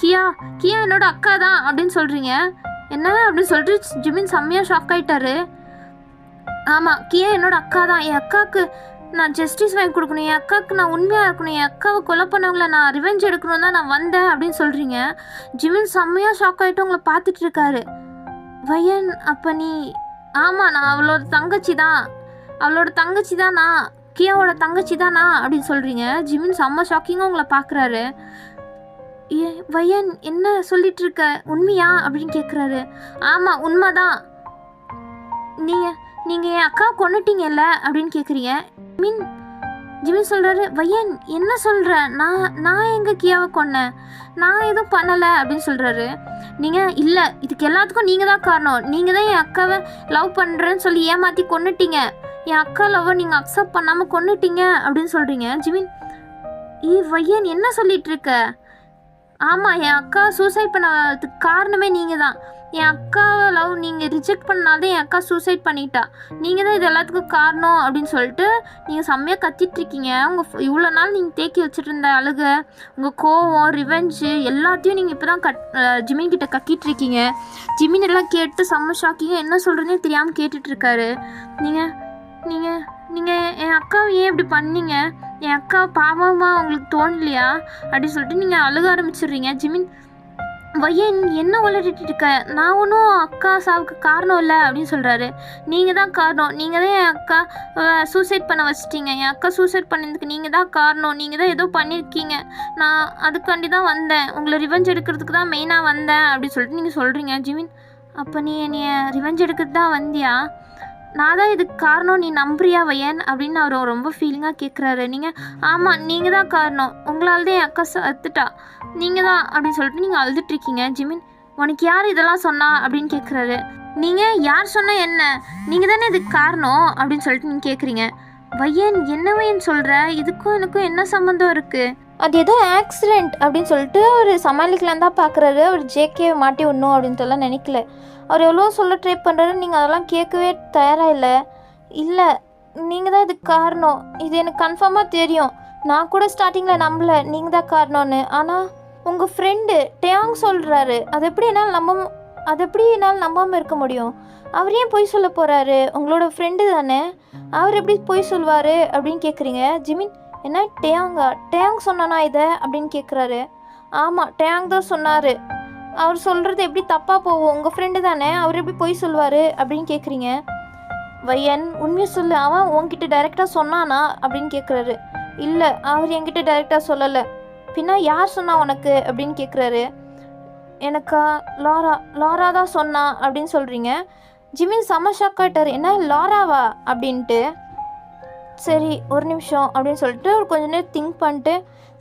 கியா என்னோட அக்கா தான் அப்படின்னு சொல்கிறீங்க. என்ன அப்படின்னு சொல்லிட்டு ஜிமின் செம்மையாக ஷாக் ஆகிட்டாரு. ஆமாம், கியா என்னோட அக்கா தான், என் அக்காவுக்கு நான் ஜஸ்டிஸ் வாங்கி கொடுக்கணும், என் அக்காவுக்கு நான் உண்மையாக இருக்கணும், என் அக்காவை கொலை பண்ணவங்கள நான் ரிவெஞ்ச் எடுக்கணும் தான் நான் வந்தேன் அப்படின்னு சொல்கிறீங்க. ஜிமின் செம்மையாக ஷாக் ஆகிட்டு உங்களை பார்த்துட்டு இருக்காரு. வையன் அப்போ நீ ஆமாம் நான் அவளோட தங்கச்சி தான் நான் கியாவோட தங்கச்சி தானா அப்படின்னு சொல்கிறீங்க. ஜிமின் செம்ம ஷாக்கிங்காக உங்களை பார்க்குறாரு. வையன் என்ன சொல்லிட்டு இருக்க, உண்மையா அப்படின்னு கேட்குறாரு. ஆமாம் உண்மைதான், நீங்கள் என் அக்கா கொன்னுட்டீங்கல்ல அப்படின்னு கேட்குறீங்க. ஜிமின் சொல்கிறாரு. வையன் என்ன சொல்கிற, நான் எங்கள் கியாவை கொன்னேன், நான் எதுவும் பண்ணலை அப்படின்னு சொல்கிறாரு. நீங்கள் இல்லை இதுக்கு எல்லாத்துக்கும் நீங்கள் தான் காரணம், நீங்கள் தான் என் அக்காவை லவ் பண்ணுறேன்னு சொல்லி ஏமாற்றி கொன்னுட்டீங்க, என் அக்கா லவ்வை நீங்கள் அக்செப்ட் பண்ணாமல் கொன்னுட்டீங்க அப்படின்னு சொல்கிறீங்க. ஜிமின் வையன் என்ன சொல்லிகிட்டு இருக்க? ஆமாம், என் அக்கா சூசைட் பண்ணதுக்கு காரணமே நீங்கள் தான், என் அக்காவை லவ் நீங்கள் ரிஜெக்ட் பண்ணால்தான் என் அக்கா சூசைட் பண்ணிட்டா, நீங்கள் தான் இது எல்லாத்துக்கும் காரணம் அப்படின்னு சொல்லிட்டு நீங்கள் செம்மையாக கத்திட்ருக்கீங்க. உங்கள் இவ்வளோ நாள் நீங்கள் தேக்கி வச்சுட்டு இருந்த அழுக, உங்கள் கோவம், ரிவெஞ்சு எல்லாத்தையும் நீங்கள் இப்போ தான் ஜிமின் கிட்ட கக்கிட்டுருக்கீங்க. ஜிமின் எல்லாம் கேட்டு செம்ம ஷாக்கிங்க, என்ன சொல்கிறதுனே தெரியாமல் கேட்டுட்ருக்காரு. நீங்கள் என் அக்காவை ஏன் இப்படி பண்ணீங்க? என் அக்கா பாவமாக உங்களுக்கு தோணலையா அப்படின்னு சொல்லிட்டு நீங்கள் அழுக ஆரம்பிச்சிடுறீங்க. ஜிமின், வையன் என்ன உளறிட்டு இருக்க? நான் ஒன்றும் அக்கா சாவுக்கு காரணம் இல்லை அப்படின்னு சொல்கிறாரு. நீங்கள் தான் காரணம். நீங்கள் தான் என் அக்கா சூசைட் பண்ண வச்சிட்டீங்க. என் அக்கா சூசைட் பண்ணதுக்கு நீங்கள் தான் காரணம். நீங்கள் தான் ஏதோ பண்ணியிருக்கீங்க. நான் அதுக்காண்டி தான் வந்தேன். உங்களை ரிவெஞ்ச் எடுக்கிறதுக்கு தான் மெயினாக வந்தேன் அப்படின்னு சொல்லிட்டு நீங்கள் சொல்கிறீங்க. ஜிமின், அப்போ நீ என்னைய ரிவெஞ்ச் எடுக்கிறது தான் வந்தியா? நான் தான் இதுக்கு காரணம், நீ நம்புறியா வையன் அப்படின்னு அவர் ரொம்ப ஃபீலிங்காக கேட்குறாரு. நீங்கள் ஆமாம், நீங்கள் தான் காரணம். உங்களால் தான் என் அக்கா சத்துட்டா. நீங்கள் தான் அப்படின்னு சொல்லிட்டு நீங்கள் அழுதுட்ருக்கீங்க. ஜிமின், உனக்கு யார் இதெல்லாம் சொன்னா அப்படின்னு கேட்குறாரு. நீங்கள் யார் சொன்னால் என்ன? நீங்கள் தானே இதுக்கு காரணம் அப்படின்னு சொல்லிட்டு நீங்கள் கேட்குறீங்க. வையன், என்ன வையன் சொல்கிற? இதுக்கும் எனக்கும் என்ன சம்மந்தம் இருக்குது? அது ஏதோ ஆக்சிடெண்ட் அப்படின்னு சொல்லிட்டு அவர் சமாளிக்கலாம் தான் பார்க்குறாரு. அவர் ஜேகே மாட்டி விடணும் அப்படின்ட்டுலாம் நினைக்கல. அவர் எவ்வளோ சொல்ல ட்ரை பண்ணுறாரு. நீங்கள் அதெல்லாம் கேட்கவே தயாராக இல்லை. இல்லை, நீங்கள் தான் இதுக்கு காரணம். இது எனக்கு கன்ஃபார்மாக தெரியும். நான் கூட ஸ்டார்டிங்கில் நம்பலை நீங்கள் தான் காரணம்னு. ஆனால் உங்கள் ஃப்ரெண்டு டேயாங் சொல்கிறாரு. அது எப்படி என்னால் நம்பாமல் இருக்க முடியும்? அவர் ஏன் பொய் சொல்ல போகிறாரு? உங்களோட ஃப்ரெண்டு தானே, அவர் எப்படி பொய் சொல்வார் அப்படின்னு கேட்குறீங்க. ஜிமின், என்ன டேயாங் சொன்னானா இதை அப்படின்னு கேட்குறாரு. ஆமாம், டேயாங் தான் சொன்னார். அவர் சொல்கிறது எப்படி தப்பாக போகும்? உங்கள் ஃப்ரெண்டு தானே, அவர் எப்படி பொய் சொல்வார் அப்படின்னு கேட்குறீங்க. வையன், உண்மையை சொல்லு, அவன் உன்கிட்ட டைரெக்டாக சொன்னானா அப்படின்னு கேட்குறாரு. இல்லை, அவர் என்கிட்ட டைரெக்டாக சொல்லலை. பின்னா யார் சொன்னா உனக்கு அப்படின்னு கேட்குறாரு. எனக்கா லாரா தான் சொன்னா அப்படின்னு சொல்கிறீங்க. ஜிமின் செம்ம ஷாக் ஆகிட்டார். என்ன லாராவா அப்படின்ட்டு. சரி ஒரு நிமிஷம் அப்படின்னு சொல்லிட்டு அவர் கொஞ்ச நேரம் திங்க் பண்ணிட்டு,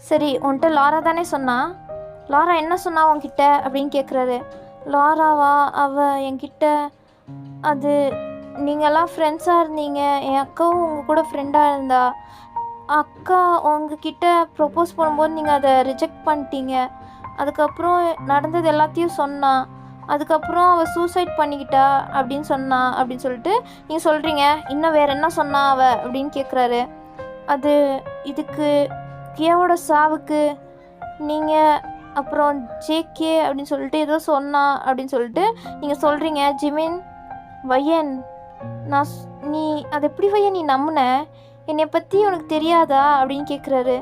சரி உன்கிட்ட லாரா தானே சொன்னா, லாரா என்ன சொன்னா உன்கிட்ட அப்படின்னு கேட்குறாரு. லாராவா? என்கிட்ட அது நீங்கள்லாம் ஃப்ரெண்ட்ஸாக இருந்தீங்க, என் அக்காவும் உங்கள் கூட ஃப்ரெண்டாக இருந்தா. அக்கா உங்ககிட்ட ப்ரொப்போஸ் பண்ணும்போது நீங்கள் அதை ரிஜெக்ட் பண்ணிட்டீங்க. அதுக்கப்புறம் நடந்தது எல்லாத்தையும் சொன்னா. அதுக்கப்புறம் அவள் சூசைட் பண்ணிக்கிட்டா அப்படின்னு சொன்னா அப்படின்னு சொல்லிட்டு நீங்கள் சொல்கிறீங்க. இன்னும் வேறு என்ன சொன்னா அப்படின்னு கேட்குறாரு. அது இதுக்கு கியாவோட சாவுக்கு நீங்கள் அப்புறம் ஜேகே அப்படின்னு சொல்லிட்டு ஏதோ சொன்னா அப்படின்னு சொல்லிட்டு நீங்கள் சொல்கிறீங்க. ஜிமின், வையன், நீ அதை எப்படி வையன் நீ நம்பின? என்னை பற்றி உனக்கு தெரியாதா அப்படின்னு கேட்குறாரு.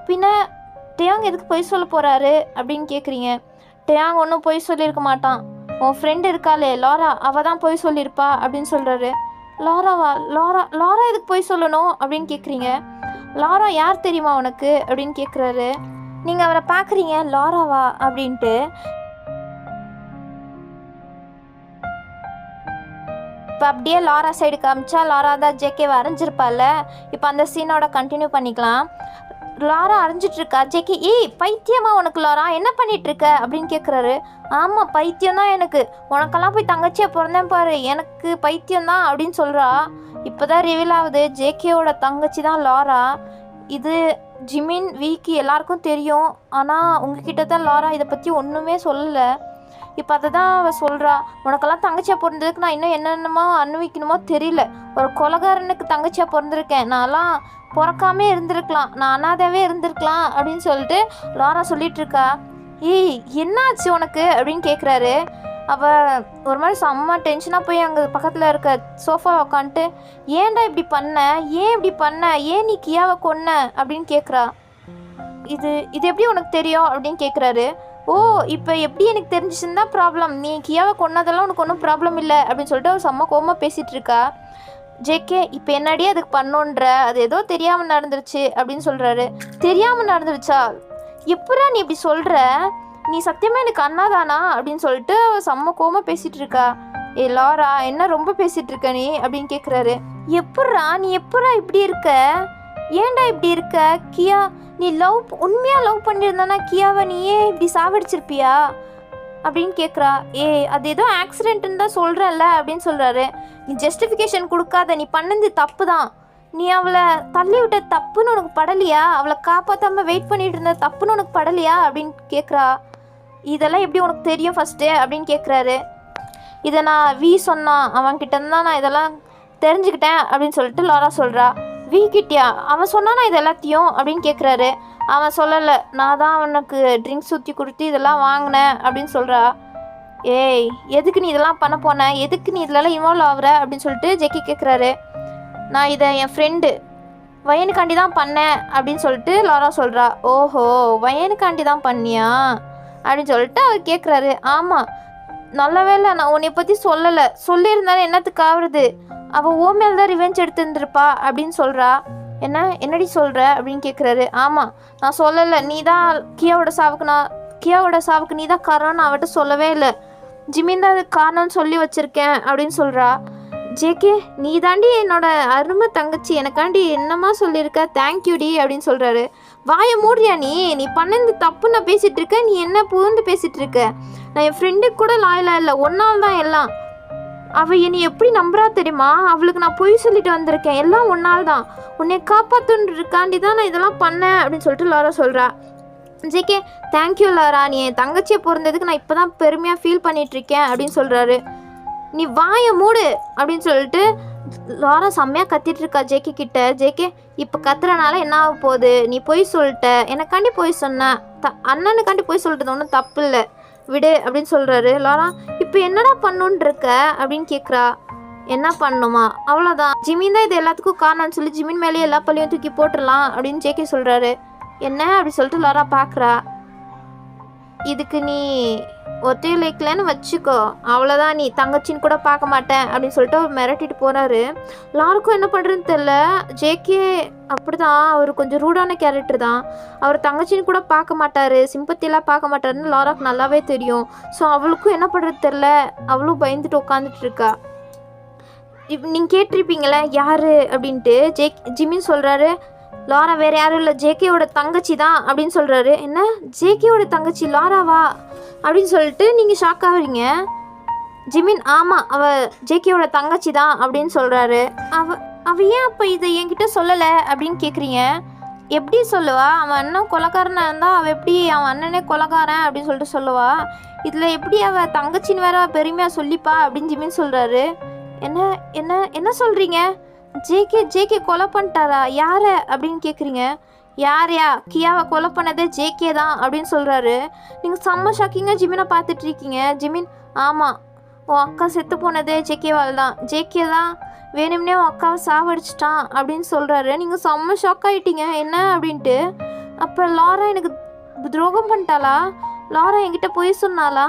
பின்ன டேயாங் எதுக்கு பொய் சொல்ல போகிறாரு அப்படின்னு கேட்குறீங்க. டேயாங் ஒன்றும் பொய் சொல்லியிருக்க மாட்டான். உன் ஃப்ரெண்டு இருக்காளே லாரா, அவள் தான் பொய் சொல்லியிருப்பா அப்படின்னு சொல்கிறாரு. லாராவா? லாரா எதுக்கு பொய் சொல்லணும் அப்படின்னு கேட்குறீங்க. லாரா யார் தெரியுமா உனக்கு அப்படின்னு கேட்குறாரு. நீங்கள் அவரை பார்க்குறீங்க லாராவா அப்படின்ட்டு. இப்போ அப்படியே லாரா சைடு காமிச்சா லாரா தான் ஜேகேவை அரைஞ்சிருப்பால. இப்போ அந்த சீனோட கண்டினியூ பண்ணிக்கலாம். லாரா அரைஞ்சிட்ருக்கா. ஜேகே, ஏய் பைத்தியமா உனக்கு லாரா, என்ன பண்ணிகிட்ருக்க அப்படின்னு கேட்குறாரு. ஆமாம், பைத்தியம் தான் எனக்கு. உனக்கெல்லாம் போய் தங்கச்சியாக பிறந்தேன் பாரு, எனக்கு பைத்தியம் தான் அப்படின்னு சொல்கிறா. இப்போ தான் ரிவீல் ஆகுது ஜேகேவோட தங்கச்சி தான் லாரா. இது ஜிமின், வீக்கி எல்லாருக்கும் தெரியும். ஆனால் உங்ககிட்ட தான் லாரா இதை பற்றி ஒன்றுமே சொல்லலை. இப்போ அதை தான் அவள் சொல்கிறா. உனக்கெல்லாம் தங்கச்சியாக பிறந்ததுக்கு நான் இன்னும் என்னென்னமோ அனுபவிக்கணுமோ தெரியல. ஒரு கொலைகாரனுக்கு தங்கச்சியாக பிறந்திருக்கேன். நான்லாம் பிறக்காமே இருந்திருக்கலாம், நான் அனாதாவே இருந்திருக்கலாம் அப்படின்னு சொல்லிட்டு லாரா சொல்லிகிட்ருக்கா. ஏய் என்னாச்சு உனக்கு அப்படின்னு கேட்குறாரு. அவள் ஒரு மாதிரி செம்ம டென்ஷனாக போய் அங்கே பக்கத்தில் இருக்க சோஃபா உக்காந்துட்டு, ஏன்டா இப்படி பண்ண, ஏன் நீ கியாவை கொன்ன அப்படின்னு கேட்குறா. இது எப்படி உனக்கு தெரியும் அப்படின்னு கேட்குறாரு. ஓ, இப்போ எப்படி எனக்கு தெரிஞ்சிச்சுன்னு தான் ப்ராப்ளம். நீ கியாவை கொன்னதெல்லாம் உனக்கு ஒன்றும் ப்ராப்ளம் இல்லை அப்படின்னு சொல்லிட்டு அவர் செம்ம கோவமாக பேசிகிட்டு இருக்கா. ஜேகே, இப்போ என்னடியே அதுக்கு பண்ணோன்ற, அது ஏதோ தெரியாமல் நடந்துருச்சு அப்படின்னு சொல்கிறாரு. தெரியாமல் நடந்துருச்சா? எப்படா நீ இப்படி சொல்கிற? நீ சத்தியமாக எனக்கு அண்ணாதானா அப்படின்னு சொல்லிட்டு அவள் செம்ம கோவமாக பேசிகிட்டு இருக்கா. ஏ லாரா, என்ன ரொம்ப பேசிகிட்டு இருக்க நீ அப்படின்னு கேட்குறாரு. நீ எப்படா இப்படி இருக்க? ஏன்டா இப்படி இருக்க? கியா, நீ உண்மையாக லவ் பண்ணியிருந்தானா கியாவை நீயே இப்படி சாவடிச்சிருப்பியா அப்படின்னு கேட்குறா. அது ஏதோ ஆக்சிடென்ட்டுன்னு தான் சொல்கிறல்ல அப்படின்னு சொல்கிறாரு. நீ ஜஸ்டிஃபிகேஷன் கொடுக்காத, நீ பண்ணது தப்பு தான். நீ அவளை தள்ளி விட்ட தப்புன்னு உனக்கு படலையா? அவளை காப்பாற்றாமல் வெயிட் பண்ணிட்டு இருந்த தப்புன்னு உனக்கு படலையா அப்படின்னு கேட்குறா. இதெல்லாம் எப்படி உனக்கு தெரியும் ஃபஸ்ட்டு அப்படின்னு கேட்குறாரு. இதை நான் சொன்னான், அவன்கிட்ட தான் நான் இதெல்லாம் தெரிஞ்சுக்கிட்டேன் அப்படின்னு சொல்லிட்டு லாரா சொல்கிறா. கிட்டியா? அவன் சொன்னானா இது எல்லாத்தையும் அப்படின்னு கேட்குறாரு. அவன் சொல்லலை, நான் தான் அவனுக்கு ட்ரிங்க்ஸ் ஊற்றி கொடுத்து இதெல்லாம் வாங்கினேன் அப்படின்னு சொல்கிறா. ஏய், எதுக்கு நீ இதெல்லாம் பண்ண போன? எதுக்கு நீ இதெல்லாம் இன்வால்வ் ஆகுற அப்படின்னு சொல்லிட்டு ஜெக்கி கேட்குறாரு. நான் இதை என் ஃப்ரெண்டு வயனுக்காண்டி தான் பண்ணேன் அப்படின்னு சொல்லிட்டு லாரா சொல்கிறா. ஓஹோ, வயனுக்காண்டி தான் பண்ணியா அப்படின்னு சொல்லிட்டு அவர் கேட்குறாரு. ஆமாம், நல்ல வேளை நான் உன்னை பற்றி சொல்லலை, சொல்லியிருந்தாலும் என்னத்துக்கு ஆகுறது, அவள் ஓ மேல் தான் ரிவெஞ்ச் எடுத்துருந்துருப்பா அப்படின்னு சொல்கிறா. என்னடி சொல்கிற அப்படின்னு கேட்குறாரு. ஆமாம், நான் சொல்லலை, நீ தான் கியாவோட சாவுக்கு நீ தான் காரணம்னு அவட்ட சொல்லவே இல்லை, ஜிமின் தான் அதுக்கு காரணம்னு சொல்லி வச்சுருக்கேன் அப்படின்னு சொல்கிறா. ஜேகே, நீ தாண்டி என்னோட அருமை தங்கச்சி, எனக்காண்டி என்னம்மா சொல்லியிருக்க, தேங்க்யூடி அப்படின்னு சொல்கிறாரு. வாயை மூடியா நீ பண்ணது தப்பு நான் பேசிகிட்டு இருக்கேன், நீ என்ன புகுந்து பேசிகிட்டு இருக்க, நான் என் ஃப்ரெண்டுக்கு கூட லாயலாக இல்லை, ஒன்றால் தான் எல்லாம், அவள் என்னை எப்படி நம்புறா தெரியுமா, அவளுக்கு நான் பொய் சொல்லிட்டு வந்திருக்கேன், எல்லாம் ஒன்றால் தான், உன்னை காப்பாற்றுன்றதுக்காண்டி தான் நான் இதெல்லாம் பண்ணேன் அப்படின்னு சொல்லிட்டு லாரா சொல்கிறா. ஜேகே, தேங்க்யூ லாரா, நீ என் தங்கச்சியை பிறந்ததுக்கு நான் இப்போ தான் பெருமையாக ஃபீல் பண்ணிகிட்ருக்கேன் அப்படின்னு சொல்கிறாரு. நீ வாயை மூடு அப்படின்னு சொல்லிட்டு லாரா செம்மையாக கத்திட்டுருக்கா ஜேகே கிட்ட. ஜேகே, இப்போ கத்துறனால என்ன ஆக போகுது, நீ பொய் சொல்லிட்ட, எனக்காண்டி பொய் சொன்ன, அண்ணனுக்காண்டி பொய் சொல்லிட்டது ஒன்றும் தப்பு இல்லை, விடு அப்படின்னு சொல்கிறாரு. லாரா, இப்போ என்னடா பண்ணுன்னு இருக்க அப்படின்னு கேட்குறா. என்ன பண்ணணுமா, அவ்வளோதான், ஜிமின் தான் இது எல்லாத்துக்கும் காரணம்னு சொல்லி ஜிமின் மேலேயே எல்லா பள்ளியும் தூக்கி போட்டுடலாம் அப்படின்னு ஜேகே சொல்கிறாரு. என்ன அப்படி சொல்லிட்டு லாரா பார்க்குறா. இதுக்கு நீ ஒத்தையிலைக்கலன்னு வச்சுக்கோ, அவ்வளோதான், நீ தங்கச்சின்னு கூட பார்க்க மாட்டேன் அப்படின்னு சொல்லிட்டு அவர் மிரட்டிட்டு போகிறாரு. லாருக்கும் என்ன பண்ணுறதுன்னு தெரில. ஜேகே அப்படி தான், அவர் கொஞ்சம் ரூடான கேரக்டர் தான், அவர் தங்கச்சின்னு கூட பார்க்க மாட்டார், சிம்பத்தியெல்லாம் பார்க்க மாட்டாருன்னு லாராக்கு நல்லாவே தெரியும். ஸோ அவளுக்கும் என்ன பண்ணுறது தெரில, அவளும் பயந்துட்டு உட்காந்துட்டு இருக்கா. நீங்கள் கேட்டிருப்பீங்களே யார் அப்படின்ட்டு. ஜிமின் சொல்கிறாரு, லாரா வேறு யாரும் இல்லை, ஜேகேயோட தங்கச்சி தான் அப்படின்னு சொல்கிறாரு. என்ன, ஜேகேயோட தங்கச்சி லாராவா அப்படின்னு சொல்லிட்டு நீங்கள் ஷாக் ஆகுறீங்க. ஜிமின், ஆமாம், அவள் ஜேகேயோட தங்கச்சி தான் அப்படின்னு சொல்கிறாரு. அவ ஏன் அப்போ இதை என்கிட்ட சொல்லலை அப்படின்னு கேட்குறீங்க. எப்படி சொல்லுவா, அவன் அண்ணன் கொலைக்காரனாக இருந்தால் அவள் எப்படி அவன் அண்ணனே கொலைக்காரன் அப்படின்னு சொல்லிட்டு சொல்லுவா, இதில் எப்படி அவள் தங்கச்சின்னு வேற பெருமையாக சொல்லிப்பா அப்படின்னு ஜிமின் சொல்கிறாரு. என்ன என்ன என்ன சொல்கிறீங்க, ஜேகே கொலை பண்ணிட்டாரா, யாரை அப்படின்னு கேட்குறீங்க. யாரையா, கியாவை கொலை பண்ணதே ஜேகே தான் அப்படின்னு சொல்கிறாரு. நீங்கள் செம்ம ஷாக்கிங்காக ஜிமினை பார்த்துட்டு இருக்கீங்க. ஜிமின், ஆமாம், உன் அக்கா செத்து போனதே ஜேகேவால் தான், ஜேகே தான் வேணும்னே உன் அக்காவை சாவடிச்சிட்டான் அப்படின்னு சொல்கிறாரு. நீங்கள் செம்ம ஷாக் ஆகிட்டீங்க, என்ன அப்படின்ட்டு. அப்போ லாரா எனக்கு துரோகம் பண்ணிட்டாளா, லாரா என்கிட்ட போய் சொன்னாலா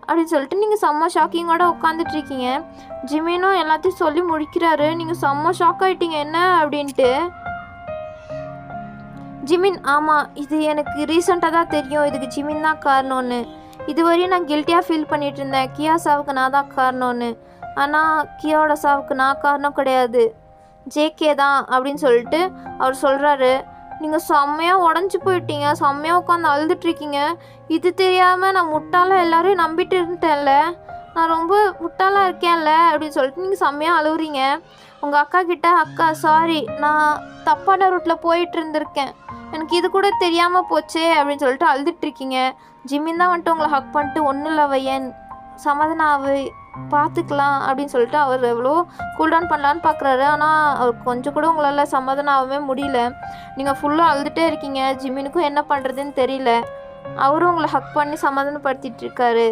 அப்படின்னு சொல்லிட்டு நீங்கள் செம்ம ஷாக்கிங்கோட உட்காந்துட்ருக்கீங்க. ஜிமினும் எல்லாத்தையும் சொல்லி முடிக்கிறாரு. நீங்கள் செம்ம ஷாக் ஆகிட்டீங்க, என்ன அப்படின்ட்டு. ஜிமின், ஆமாம், இது எனக்கு ரீசெண்டாக தான் தெரியும், இதுக்கு ஜிமின் தான் காரணம்னு. இதுவரையும் நான் கில்ட்டியாக ஃபீல் பண்ணிகிட்டு இருந்தேன், கியா சாவுக்கு நான் தான் காரணம்னு. ஆனால் கியாவோட சாவுக்கு நான் காரணம் கிடையாது, ஜேகே தான் அப்படின்னு சொல்லிட்டு அவர் சொல்கிறாரு. நீங்கள் செம்மையாக உடஞ்சி போயிட்டீங்க, செம்மையாக உட்காந்து அழுதுட்ருக்கீங்க. இது தெரியாமல் நான் முட்டாளாக எல்லோரையும் நம்பிட்டு இருந்துட்டேன்ல, நான் ரொம்ப முட்டாளாக இருக்கேன்ல அப்படின்னு சொல்லிட்டு நீங்கள் செம்மையாக அழுகுறீங்க. உங்கள் அக்கா கிட்ட, அக்கா சாரி, நான் தப்பான ரூட்டில் போயிட்டு இருந்திருக்கேன், எனக்கு இது கூட தெரியாமல் போச்சே அப்படின்னு சொல்லிட்டு அழுதுட்ருக்கீங்க. ஜிமின் தான் வந்துட்டு உங்களை ஹக் பண்ணிட்டு, ஒன்றும் இல்லை வையன், சமாதானாவு பார்த்துக்கலாம் அப்படின்னு சொல்லிட்டு அவர் எவ்வளோ கூல்டவுன் பண்ணலான்னு பார்க்குறாரு. ஆனால் அவர் கொஞ்சம் கூட உங்களால் சமாதானம் ஆகவே முடியல. நீங்கள் ஃபுல்லாக அழுதுகிட்டே இருக்கீங்க. ஜிமினுக்கும் என்ன பண்ணுறதுன்னு தெரியல. அவரும் உங்களை ஹக் பண்ணி சமாதானப்படுத்திட்டு இருக்காரு.